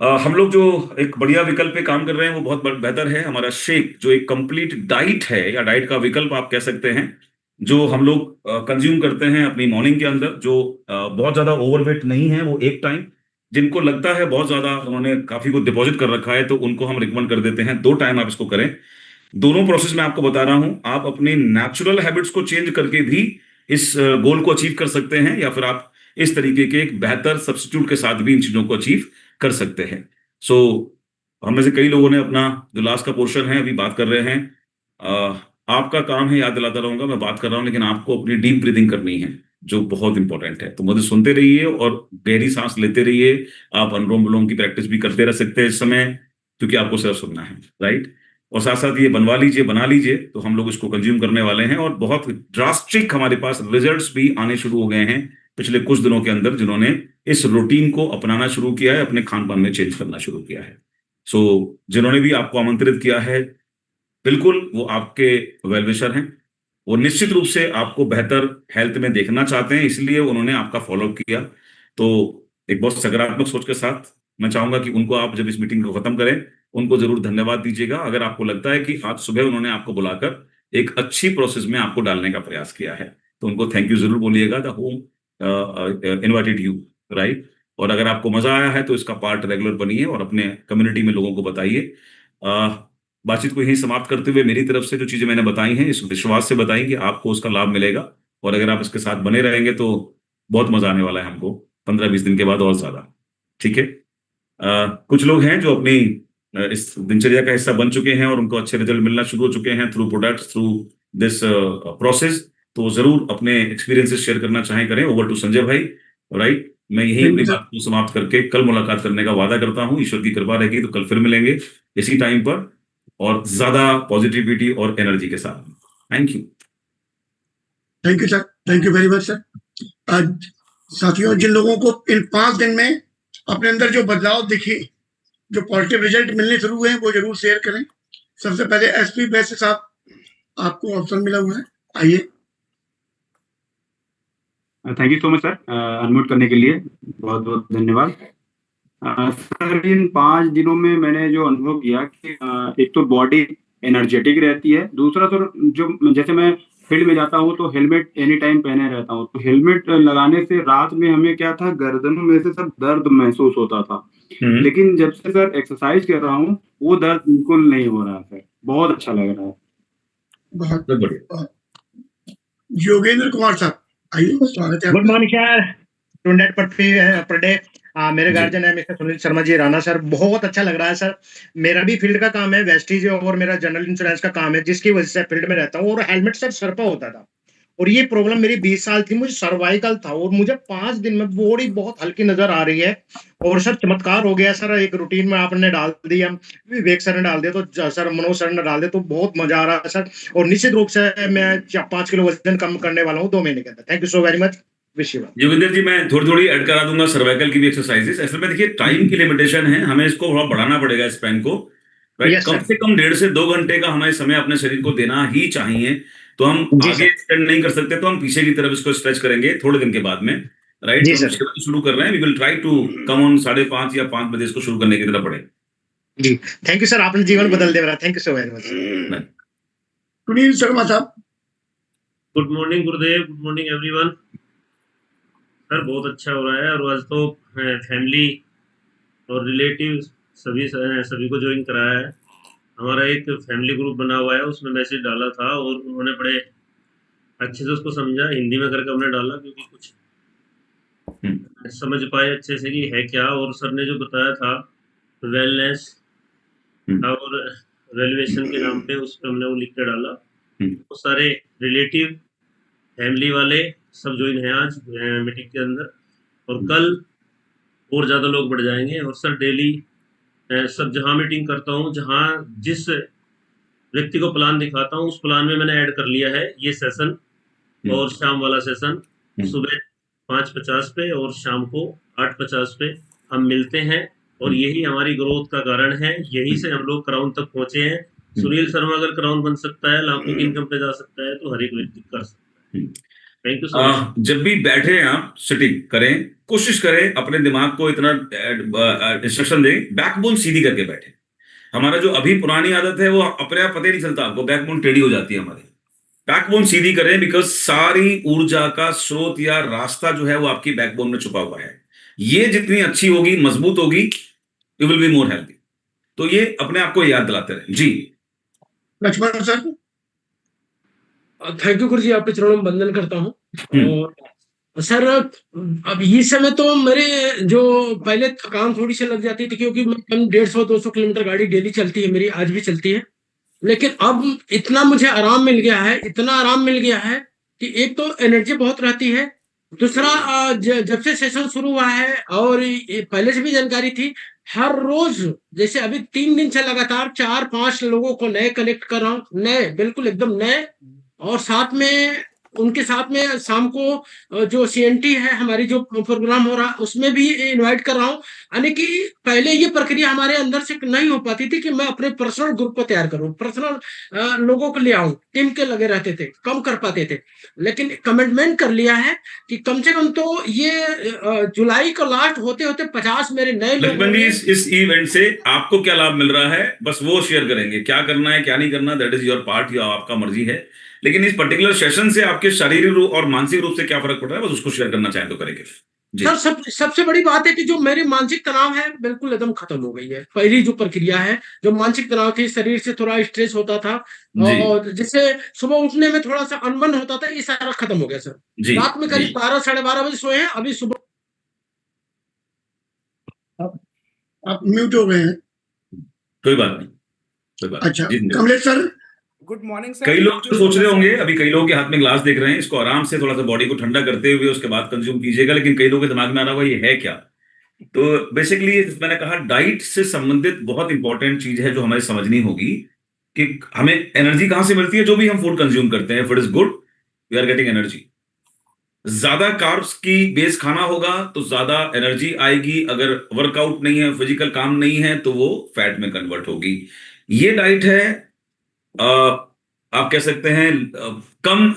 [SPEAKER 1] हम लोग जो एक बढ़िया विकल्प पे काम कर रहे हैं वो बहुत बेहतर है, हमारा शेक, जो एक कंप्लीट डाइट है या डाइट का विकल्प आप कह सकते हैं, जो हम लोग कंज्यूम करते हैं अपनी मॉर्निंग के अंदर, जो बहुत ज्यादा ओवरवेट नहीं है, वो एक टाइम, जिनको लगता है बहुत ज्यादा उन्होंने काफी कुछ डिपॉजिट कर रखा है, तो उनको हम रिकमेंड कर देते हैं 2 टाइम आप इसको करें। दोनों प्रोसेस में आपको बता रहा हूं, आप अपनी नेचुरल हैबिट्स को चेंज करके भी इस गोल को अचीव कर सकते हैं, या फिर आप इस तरीके के एक बेहतर सब्स्टिट्यूट के साथ भी इन चीजों को अचीव कर सकते हैं। सो हम में से कई लोगों ने अपना जो लास्ट का पोर्शन है अभी बात कर रहे हैं, आपका काम है, याद दिलाता रहूंगा, मैं बात कर रहा हूं, लेकिन आपको अपनी डीप ब्रीदिंग करनी है, जो बहुत इंपॉर्टेंट है। तो मुझे सुनते रहिए और गहरी सांस लेते रहिए। आप अनुलोम विलोम की प्रैक्टिस भी करते रह सकते हैं इस समय, क्योंकि आपको सिर्फ सुनना है। राइट, और साथ साथ ये बनवा लीजिए, बना लीजिए, तो हम लोग इसको कंज्यूम करने वाले हैं, और बहुत ड्रास्टिक हमारे पास रिजल्ट्स भी आने शुरू हो गए हैं पिछले कुछ दिनों के अंदर, जिन्होंने इस रूटीन को अपनाना शुरू किया है, अपने खान पान में चेंज करना शुरू किया है। सो जिन्होंने भी आपको आमंत्रित किया है, बिल्कुल वो आपके वेलविशर हैं, वो निश्चित रूप से आपको बेहतर हेल्थ में देखना चाहते हैं, इसलिए उन्होंने आपका फॉलो किया। तो एक बहुत सकारात्मक सोच के साथ मैं चाहूंगा कि उनको, आप जब इस मीटिंग को खत्म करें, उनको जरूर धन्यवाद दीजिएगा, अगर आपको लगता है कि आज सुबह उन्होंने आपको बुलाकर एक अच्छी प्रोसेस में आपको डालने का प्रयास किया है, तो उनको थैंक यू जरूर बोलिएगा, the home invited you. Right, और अगर आपको मजा आया है तो इसका पार्ट रेगुलर बनिए और अपने कम्युनिटी में लोगों को बताइए। बातचीत को यहीं समाप्त करते हुए, मेरी तरफ से जो चीजें मैंने बताई हैं, इस विश्वास से बताई कि आपको उसका लाभ मिलेगा, और अगर आप इसके साथ बने रहेंगे तो बहुत मजा आने वाला है हमको 15-20 दिन के बाद और ज्यादा। ठीक है, कुछ लोग हैं जो अपनी इस दिनचर्या का हिस्सा बन चुके हैं और उनको अच्छे रिजल्ट मिलना शुरू हो चुके हैं through products, through this process, तो जरूर अपने एक्सपीरियंसेस शेयर करना चाहें, करें। ओवर टू संजय भाई। राइट, मैं यही अपनी बात को समाप्त करके कल मुलाकात करने का वादा करता हूँ, ईश्वर की कृपा रहेगी तो कल फिर मिलेंगे इसी टाइम पर, और ज्यादा पॉजिटिविटी और एनर्जी के साथ। Thank you.
[SPEAKER 2] Thank you sir, thank you very much sir. साथियों, जिन लोगों को इन 5 दिन में अपने अंदर जो बदलाव दिखे, जो पॉजिटिव रिजल्ट मिलने शुरू हुए हैं, वो जरूर शेयर करें। सबसे पहले एसपी बैसे साहब, आपको ऑप्शन मिला हुआ है, आइए।
[SPEAKER 3] Thank you so much sir, unmute करने के लिए बहुत बहुत धन्यवाद। सर, इन 5 दिनों में मैंने जो अनुभव किया कि एक तो बॉडी एनर्जेटिक रहती है, दूसरा सर जो जैसे मैं फील्ड में जाता हूँ तो हेलमेट एनी टाइम पहने रहता हूँ, तो हेलमेट लगाने से रात में हमें क्या था, गर्दन में से सब दर्द महसूस होता था, लेकिन जब से सर एक्सरसाइज कर रहा हूँ वो दर्द बिल्कुल नहीं हो रहा है, बहुत अच्छा लग रहा है।
[SPEAKER 2] बहुत बढ़िया। योगेंद्र कुमार साहब, आइए, स्वागत है।
[SPEAKER 4] Good morning sir, 200 per day. मेरे गार्जियन है मिस्टर सुनील शर्मा जी राणा सर, बहुत अच्छा लग रहा है सर। मेरा भी फील्ड का काम है वेस्टीज, और मेरा जनरल इंश्योरेंस का काम है, जिसकी वजह से फील्ड में रहता हूँ, और हेलमेट सर पर होता था, और ये प्रॉब्लम मेरी 20 साल थी, मुझे सर्वाइकल था, और मुझे 5 दिन में बॉडी बहुत हल्की नजर आ रही है, और सर चमत्कार हो गया सर। एक रूटीन में आपने डाल दिया, विवेक सर ने डाल दिया, तो सर मनोज सर ने डाल दिया, तो बहुत मजा आ रहा है सर, और निश्चित रूप से मैं 5 किलो वजन कम करने वाला हूँ 2 महीने के अंदर। Thank you so very much.
[SPEAKER 1] Yogendra ji, मैं थोड़ी थोड़ी ऐड करा दूंगा सर्वाइकल की भी एक्सरसाइजेस। असल में देखिए, टाइम की लिमिटेशन है, हमें इसको थोड़ा बढ़ाना पड़ेगा स्पैन को। राइट, कम से कम 1.5 से 2 घंटे का हमें समय अपने शरीर को देना ही चाहिए। तो हम आगे एक्सटेंड नहीं कर सकते, तो हम पीछे की तरफ इसको स्ट्रेच करेंगे थोड़े दिन के बाद में। राइट, तो हम 6 बजे शुरू कर रहे हैं, we will try to come on 5:30 या 5 बजे इसको शुरू करने की तरफ बढ़े।
[SPEAKER 4] जी, थैंक यू सर, आपने जीवन बदल दिया। Thank you so very much.
[SPEAKER 2] Sunil Sharma साहब,
[SPEAKER 5] गुड मॉर्निंग गुरुदेव, गुड मॉर्निंग एवरीवन। सर बहुत अच्छा हो रहा है, और आज तो फैमिली और रिलेटिव सभी को ज्वाइन कराया है। हमारा एक फैमिली ग्रुप बना हुआ है, उसमें मैसेज डाला था, और उन्होंने बड़े अच्छे से उसको समझा, हिंदी में करके हमने डाला, क्योंकि कुछ समझ पाए अच्छे से कि है क्या। और सर ने जो बताया था वेलनेस और वेल्युएशन के नाम पे, उस पर हमने वो लिख के डाला। बहुत सारे रिलेटिव, फैमिली वाले सब ज्वाइन हैं आज मीटिंग के अंदर, और कल और ज़्यादा लोग बढ़ जाएंगे। और सर डेली सब जहाँ मीटिंग करता हूँ, जहाँ जिस व्यक्ति को प्लान दिखाता हूँ, उस प्लान में मैंने ऐड कर लिया है ये सेशन, और शाम वाला सेशन सुबह 5:50 पे और शाम को 8:50 पे हम मिलते हैं, और यही हमारी ग्रोथ का कारण है। यही से हम लोग क्राउन तक पहुंचे हैं। सुनील शर्मा अगर क्राउन बन सकता है, लाखों की इनकम पे जा सकता है, तो हर एक व्यक्ति कर सकता है। Thank you so much.
[SPEAKER 1] जब भी बैठे आप सिटिंग करें, कोशिश करें अपने दिमाग को इतना इंस्ट्रक्शन दें, बैकबोन सीधी करके बैठे। हमारा जो अभी पुरानी आदत है वो अपने आप पता ही नहीं चलता आपको, बैकबोन टेढ़ी हो जाती है हमारी। बैकबोन सीधी करें, बिकॉज सारी ऊर्जा का स्रोत या रास्ता जो है वो आपकी बैकबोन में छुपा हुआ है। ये जितनी अच्छी होगी, मजबूत होगी, you will be more healthy. तो ये अपने आप को याद दिलाते रहे। Ji
[SPEAKER 2] Lakshman sir.
[SPEAKER 6] Thank you गुरु जी, आपके चरणों में वंदन करता हूँ। और सर अब इस समय तो मेरे जो पहले थकान थोड़ी सी लग जाती थी, क्योंकि मैं 150-200 किलोमीटर गाड़ी डेली चलती है मेरी, आज भी चलती है। लेकिन अब इतना मुझे आराम मिल गया है, इतना आराम मिल गया है कि एक तो एनर्जी बहुत रहती है, दूसरा जब से सेशन शुरू हुआ है और पहले से भी जानकारी थी, हर रोज जैसे अभी 3 दिन से लगातार 4-5 लोगों को नए कनेक्ट कर रहा हूँ, नए बिल्कुल एकदम नए। और साथ में उनके साथ में शाम को जो सीएनटी है हमारी जो प्रोग्राम हो रहा है उसमें भी इनवाइट कर रहा हूँ। यानी कि पहले ये प्रक्रिया हमारे अंदर से नहीं हो पाती थी कि मैं अपने पर्सनल ग्रुप को तैयार करूं, पर्सनल लोगों को ले आऊं, टीम के लगे रहते थे, कम कर पाते थे। लेकिन कमिटमेंट कर लिया है कि कम से कम तो ये जुलाई को लास्ट होते होते 50 मेरे नए लोगों
[SPEAKER 1] जी, इस इवेंट से आपको क्या लाभ मिल रहा है बस वो शेयर करेंगे। क्या करना है क्या नहीं करना, दैट इज योर पार्ट, या आपका मर्जी है। लेकिन इस पर्टिकुलर सेशन से आपके शारीरिक रूप और मानसिक रूप से क्या फर्क पड़ रहा है, बस उसको शेयर करना चाहें तो करेंगे।
[SPEAKER 6] सर सबसे बड़ी बात है कि जो मेरी मानसिक तनाव है बिल्कुल एकदम खत्म हो गई है। पहली जो प्रक्रिया है, जो मानसिक तनाव थी, शरीर से थोड़ा स्ट्रेस होता था और जिससे सुबह उठने में थोड़ा सा अनबन होता था, ये सारा खत्म हो गया सर। रात में करीब 12-12:30 बजे सोए हैं, अभी सुबह।
[SPEAKER 2] आप म्यूट हो गए हैं।
[SPEAKER 1] कोई बात नहीं।
[SPEAKER 2] अच्छा Kamlesh sir.
[SPEAKER 7] Good morning sir.
[SPEAKER 1] कई लोग तो सोच रहे होंगे, अभी कई लोगों के हाथ में ग्लास देख रहे हैं, इसको आराम से थोड़ा सा बॉडी को ठंडा करते हुए उसके बाद कंज्यूम कीजिएगा। लेकिन कई लोगों के दिमाग में आ रहा होगा ये है क्या। तो बेसिकली मैंने कहा डाइट से संबंधित बहुत इंपॉर्टेंट चीज है जो हमें समझनी होगी कि हमें एनर्जी कहां से मिलती है। जो भी हम फूड कंज्यूम करते हैं, if it is good we are getting energy. ज्यादा कार्ब्स की बेस खाना होगा तो ज्यादा एनर्जी आएगी। अगर वर्कआउट नहीं है, फिजिकल काम नहीं है, तो वो फैट में कन्वर्ट होगी। ये डाइट है, आप कह सकते हैं कम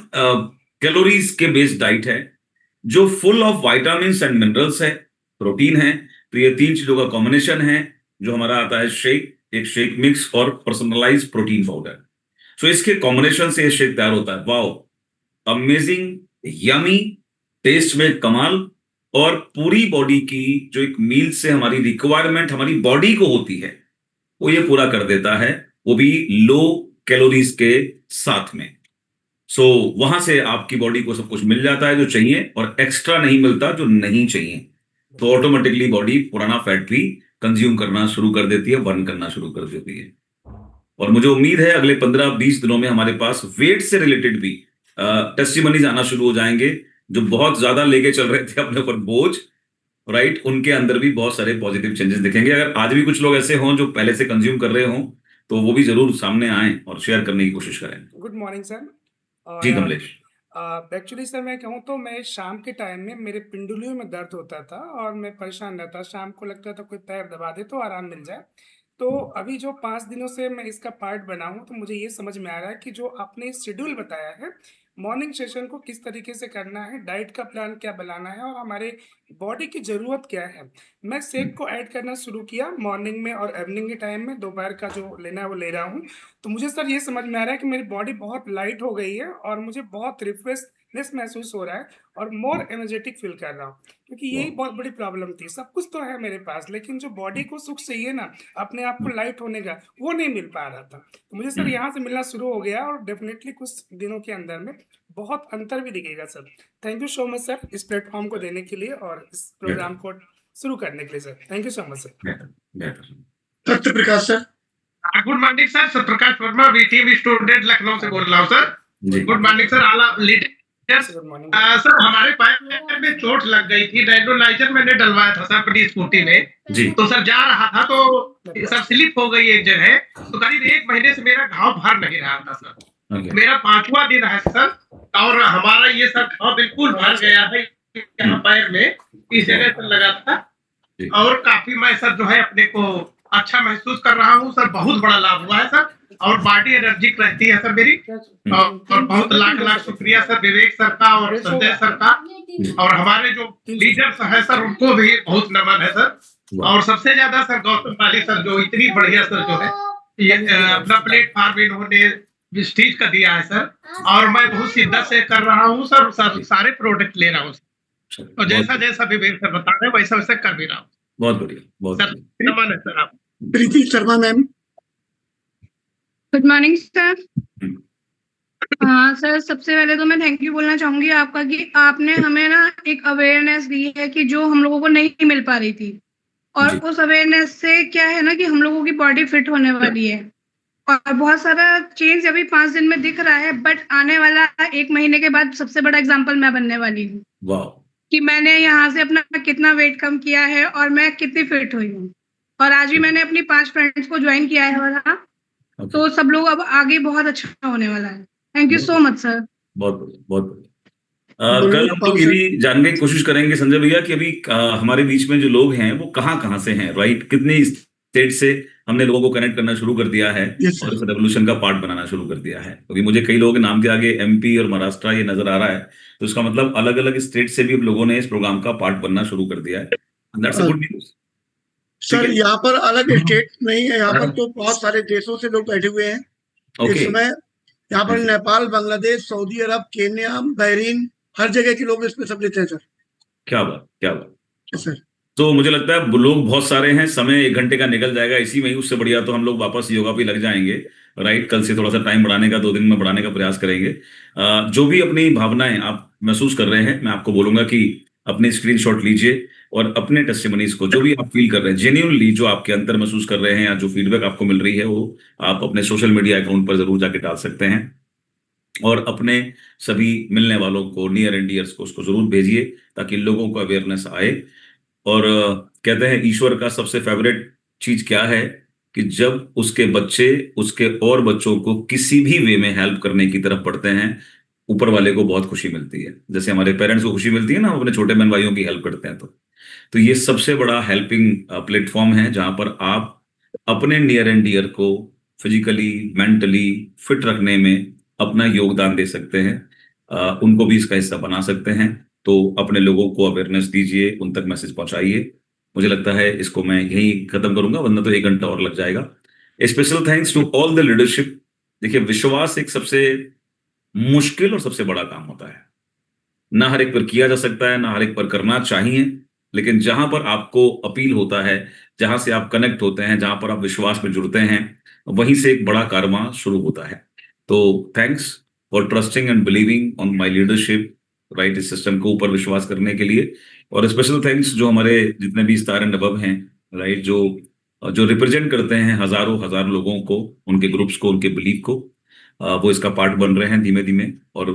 [SPEAKER 1] कैलोरीज के बेस्ड डाइट है, जो full of vitamins and minerals है, प्रोटीन है। तो ये 3 चीजों का कॉम्बिनेशन है जो हमारा आता है शेक, एक शेक मिक्स और पर्सनलाइज्ड प्रोटीन पाउडर। सो इसके कॉम्बिनेशन से ये शेक तैयार होता है। वाओ, अमेजिंग, यमी, टेस्ट में कमाल, और पूरी बॉडी की जो एक मील से हमारी रिक्वायरमेंट हमारी बॉडी को होती है वो ये पूरा कर देता है, वो भी लो कैलोरीज के साथ में। सो वहां से आपकी बॉडी को सब कुछ मिल जाता है जो चाहिए, और एक्स्ट्रा नहीं मिलता जो नहीं चाहिए। तो ऑटोमेटिकली बॉडी पुराना फैट भी कंज्यूम करना शुरू कर देती है, बर्न करना शुरू कर देती है। और मुझे उम्मीद है अगले 15-20 दिनों में हमारे पास वेट से रिलेटेड भी टेस्टिमनीज आना शुरू हो जाएंगे। जो बहुत ज्यादा लेके चल रहे थे अपने ऊपर बोझ, राइट, उनके अंदर भी बहुत सारे पॉजिटिव चेंजेस दिखेंगे। अगर आज भी कुछ लोग ऐसे हों जो पहले से कंज्यूम कर रहे हों, तो वो भी जरूर सामने आए और शेयर करने की कोशिश करें।
[SPEAKER 7] Good morning sir.
[SPEAKER 1] जी कमलेश।
[SPEAKER 7] एक्चुअली सर मैं कहूँ तो मैं शाम के टाइम में मेरे पिंडलियों में दर्द होता था और मैं परेशान रहता। शाम को लगता था कोई पैर दबा दे तो आराम मिल जाए। तो अभी जो 5 दिनों से मैं इसका पार्ट बना हूँ, तो मुझे ये समझ में आ रहा है कि जो आपने शेड्यूल बताया है, मॉर्निंग सेशन को किस तरीके से करना है, डाइट का प्लान क्या बनाना है और हमारे बॉडी की ज़रूरत क्या है। मैं शेक को ऐड करना शुरू किया मॉर्निंग में और इवनिंग के टाइम में, दोपहर का जो लेना है वो ले रहा हूँ। तो मुझे सर ये समझ में आ रहा है कि मेरी बॉडी बहुत लाइट हो गई है और मुझे बहुत रिफ्रेशनेस महसूस हो रहा है और मोर एनर्जेटिक फील कर रहा हूँ, क्योंकि यही बहुत बड़ी प्रॉब्लम थी। सब कुछ तो है मेरे पास, लेकिन जो बॉडी को सुख चाहिए ना, अपने आप को लाइट होने का, वो नहीं मिल पा रहा था। तो मुझे सर यहाँ से मिलना शुरू हो गया और डेफिनेटली कुछ दिनों के अंदर में बहुत अंतर भी दिखेगा sir. Thank you so much sir इस प्लेटफॉर्म को देने के लिए और इस प्रोग्राम को शुरू करने के लिए sir. Thank you so much sir.
[SPEAKER 2] Satya Prakash sir.
[SPEAKER 8] Good morning sir, Satyaprakash Verma, VTV student Lucknow से बोल रहा हूँ सर। गुड मॉर्निंग सर, आला लीडर। सर हमारे पैर में चोट लग गई थी, डायनोलाइजर मैंने डलवाया था सर अपनी स्कूटी में जी। तो सर जा रहा था तो सर स्लिप हो गई एक जगह, तो करीब 1 महीने से मेरा घाव भर नहीं रहा था सर। मेरा 5वां दिन है सर और हमारा ये सर घाव बिल्कुल भर गया है यहाँ पैर में, इस जगह से लगा था, और काफी मैं सर जो है अपने को अच्छा महसूस कर रहा हूँ सर। बहुत बड़ा लाभ हुआ है सर, और बॉडी एनर्जिक रहती है सर मेरी। और बहुत लाख लाख शुक्रिया सर विवेक सर का और संजय सर का, और हमारे जो लीडर्स हैं सर उनको भी बहुत नमन है सर। और सबसे ज्यादा सर गौतम पाली सर, जो इतनी बढ़िया सर जो है ये अपना प्लेटफॉर्म इन्होंने विस्टीज का दिया है सर, और मैं बहुत शिद्दत से कर रहा हूँ सर, सारे प्रोडक्ट ले रहा हूँ सर, और जैसा जैसा विवेक सर बता रहे हैं वैसा वैसा कर भी रहा हूँ।
[SPEAKER 1] बहुत बढ़िया, बहुत
[SPEAKER 8] सर नमन है सर आप।
[SPEAKER 2] Preeti Sharma ma'am.
[SPEAKER 9] Good morning sir. हाँ सर, सबसे पहले तो मैं थैंक यू बोलना चाहूंगी आपका कि आपने हमें ना एक अवेयरनेस दी है कि जो हम लोगों को नहीं मिल पा रही थी, और उस अवेयरनेस से क्या है ना कि हम लोगों की बॉडी फिट होने वाली है, और बहुत सारा चेंज अभी 5 दिन में दिख रहा है, बट आने वाला 1 महीने के बाद सबसे बड़ा एग्जाम्पल मैं बनने वाली हूँ।
[SPEAKER 1] वाह।
[SPEAKER 9] कि मैंने यहाँ से अपना कितना वेट कम किया है और मैं कितनी फिट हुई हूँ, और आज भी मैंने अपनी 5 फ्रेंड्स को ज्वाइन किया है वहाँ, तो सब लोग अब आगे बहुत अच्छा होने वाला है। Thank you so much sir.
[SPEAKER 1] बहुत बढ़िया, बहुत बढ़िया। कल हम लोग ये भी जानने की कोशिश करेंगे संजय भैया कि अभी हमारे बीच में जो लोग हैं वो कहाँ से हैं, राइट? कितने स्टेट से हमने लोगों को कनेक्ट करना शुरू कर दिया है और इस रेवोल्यूशन का पार्ट बनाना शुरू कर दिया है, क्योंकि मुझे कई लोगों के नाम के आगे MP और महाराष्ट्र ये नजर आ रहा है, तो इसका मतलब अलग अलग स्टेट से भी अब लोगों ने इस प्रोग्राम का पार्ट बनना शुरू कर दिया है। That's a good news.
[SPEAKER 2] Sir यहाँ पर अलग स्टेट नहीं है, यहाँ पर तो बहुत सारे देशों से लोग बैठे हुए हैं इस समय। यहाँ पर नेपाल, बांग्लादेश, सऊदी अरब, केन्या, बहरीन, हर जगह के लोग इसमें सम्मिलित हैं सर।
[SPEAKER 1] क्या बात, क्या बात
[SPEAKER 2] सर।
[SPEAKER 1] तो मुझे लगता है लोग बहुत सारे हैं, समय 1 घंटे का निकल जाएगा इसी में ही, उससे बढ़िया तो हम लोग वापस योगा पे लग जाएंगे, राइट? कल से थोड़ा सा टाइम बढ़ाने का, 2 दिन में बढ़ाने का प्रयास करेंगे। जो भी अपनी भावनाएं आप महसूस कर रहे हैं, मैं आपको बोलूंगा कि अपने स्क्रीनशॉट लीजिए और अपने टेस्टिमनीज को, जो भी आप फील कर रहे हैं जेन्युइनली, जो आपके अंदर महसूस कर रहे हैं या जो फीडबैक आपको मिल रही है, वो आप अपने सोशल मीडिया अकाउंट पर जरूर जाके डाल सकते हैं, और अपने सभी मिलने वालों को, नियर एंड डियर्स को, उसको जरूर भेजिए ताकि लोगों को अवेयरनेस आए। और कहते हैं ईश्वर का सबसे फेवरेट चीज क्या है कि जब उसके बच्चे उसके और बच्चों को किसी भी वे में हेल्प करने की तरफ बढ़ते हैं, ऊपर वाले को बहुत खुशी मिलती है। जैसे हमारे पेरेंट्स को खुशी मिलती है ना, अपने छोटे बहन भाइयों की हेल्प करते हैं, तो ये सबसे बड़ा हेल्पिंग प्लेटफॉर्म है जहां पर आप अपने नियर एंड डियर को फिजिकली, मेंटली फिट रखने में अपना योगदान दे सकते हैं, उनको भी इसका हिस्सा बना सकते हैं। तो अपने लोगों को अवेयरनेस दीजिए, उन तक मैसेज पहुंचाइए। मुझे लगता है इसको मैं यहीं खत्म करूंगा, वरना तो 1 घंटा और लग जाएगा। Special thanks to all the leadership. देखिए, विश्वास एक सबसे मुश्किल और सबसे बड़ा काम होता है, ना हर एक पर किया जा सकता है, ना हर एक पर करना चाहिए, लेकिन जहां पर आपको अपील होता है, जहां से आप कनेक्ट होते हैं, जहां पर आप विश्वास में जुड़ते हैं, वहीं से एक बड़ा कारवां शुरू होता है। तो thanks for trusting and believing on my leadership, right? इस सिस्टम को ऊपर विश्वास करने के लिए। और स्पेशल थैंक्स जो हमारे जितने भी स्टार एंड अबव हैं, राइट, जो रिप्रेजेंट करते हैं हजार लोगों को, उनके ग्रुप्स को, उनके बिलीफ को, वो इसका पार्ट बन रहे हैं धीमे धीमे, और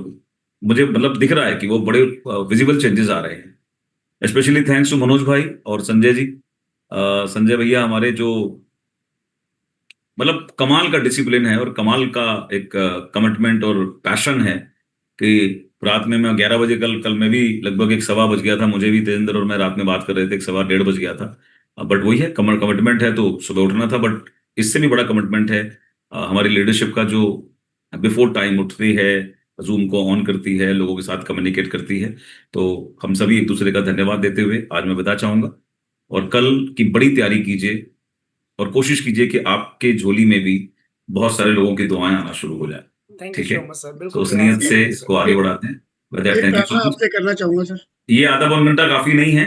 [SPEAKER 1] मुझे मतलब दिख रहा है कि वो बड़े विजिबल चेंजेस आ रहे हैं। स्पेशली थैंक्स टू मनोज भाई और संजय जी। संजय भैया हमारे जो मतलब कमाल का डिसिप्लिन है और कमाल का एक कमिटमेंट और पैशन है कि रात में मैं 11 बजे कल में भी लगभग 1:15 बज गया था, मुझे भी तेजेंद्र और मैं रात में बात कर रहे थे, 1:15 बज गया था। बट वही है, कमिटमेंट है तो सुबह उठना था। बट इससे भी बड़ा कमिटमेंट है हमारी लीडरशिप का, जो बिफोर टाइम उठती है, जूम को ऑन करती है, लोगों के साथ कम्युनिकेट करती है। तो हम सभी एक दूसरे का धन्यवाद देते हुए आज मैं विदा चाहूंगा, और कल की बड़ी तैयारी कीजिए और कोशिश कीजिए कि आपके झोली में भी बहुत सारे लोगों की दुआएं आना शुरू हो जाए। ठीक है, तो उस नियत से इसको आगे बढ़ाते हैं।
[SPEAKER 2] आपसे करना चाहूंगा सर,
[SPEAKER 1] ये आधा पौन घंटा काफी नहीं है,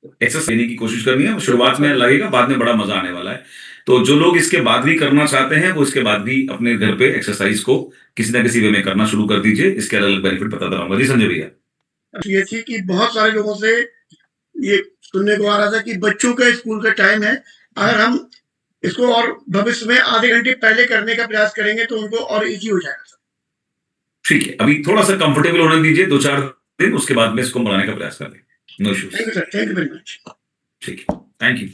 [SPEAKER 1] एक्सरसाइज लेने की कोशिश करनी है। शुरुआत में लगेगा, बाद में बड़ा मजा आने वाला है। तो जो लोग इसके बाद भी करना चाहते हैं, वो इसके बाद भी अपने घर पे एक्सरसाइज को किसी ना किसी वे में करना शुरू कर दीजिए। इसके अलग अलग बेनिफिट बताता रहूंगा। जी संजय भैया।
[SPEAKER 2] ये थी कि बहुत सारे लोगों से ये सुनने को आ रहा था कि बच्चों का स्कूल का टाइम है, अगर हम इसको और भविष्य में आधे घंटे पहले करने का प्रयास करेंगे तो उनको और इजी हो जाएगा सर।
[SPEAKER 1] ठीक है, अभी थोड़ा सा कंफर्टेबल होने दीजिए 2-4 दिन, उसके बाद में इसको बढ़ाने का प्रयास करें। No issues.
[SPEAKER 2] Thank you sir, thank you very much.
[SPEAKER 1] ठीक है, थैंक यू।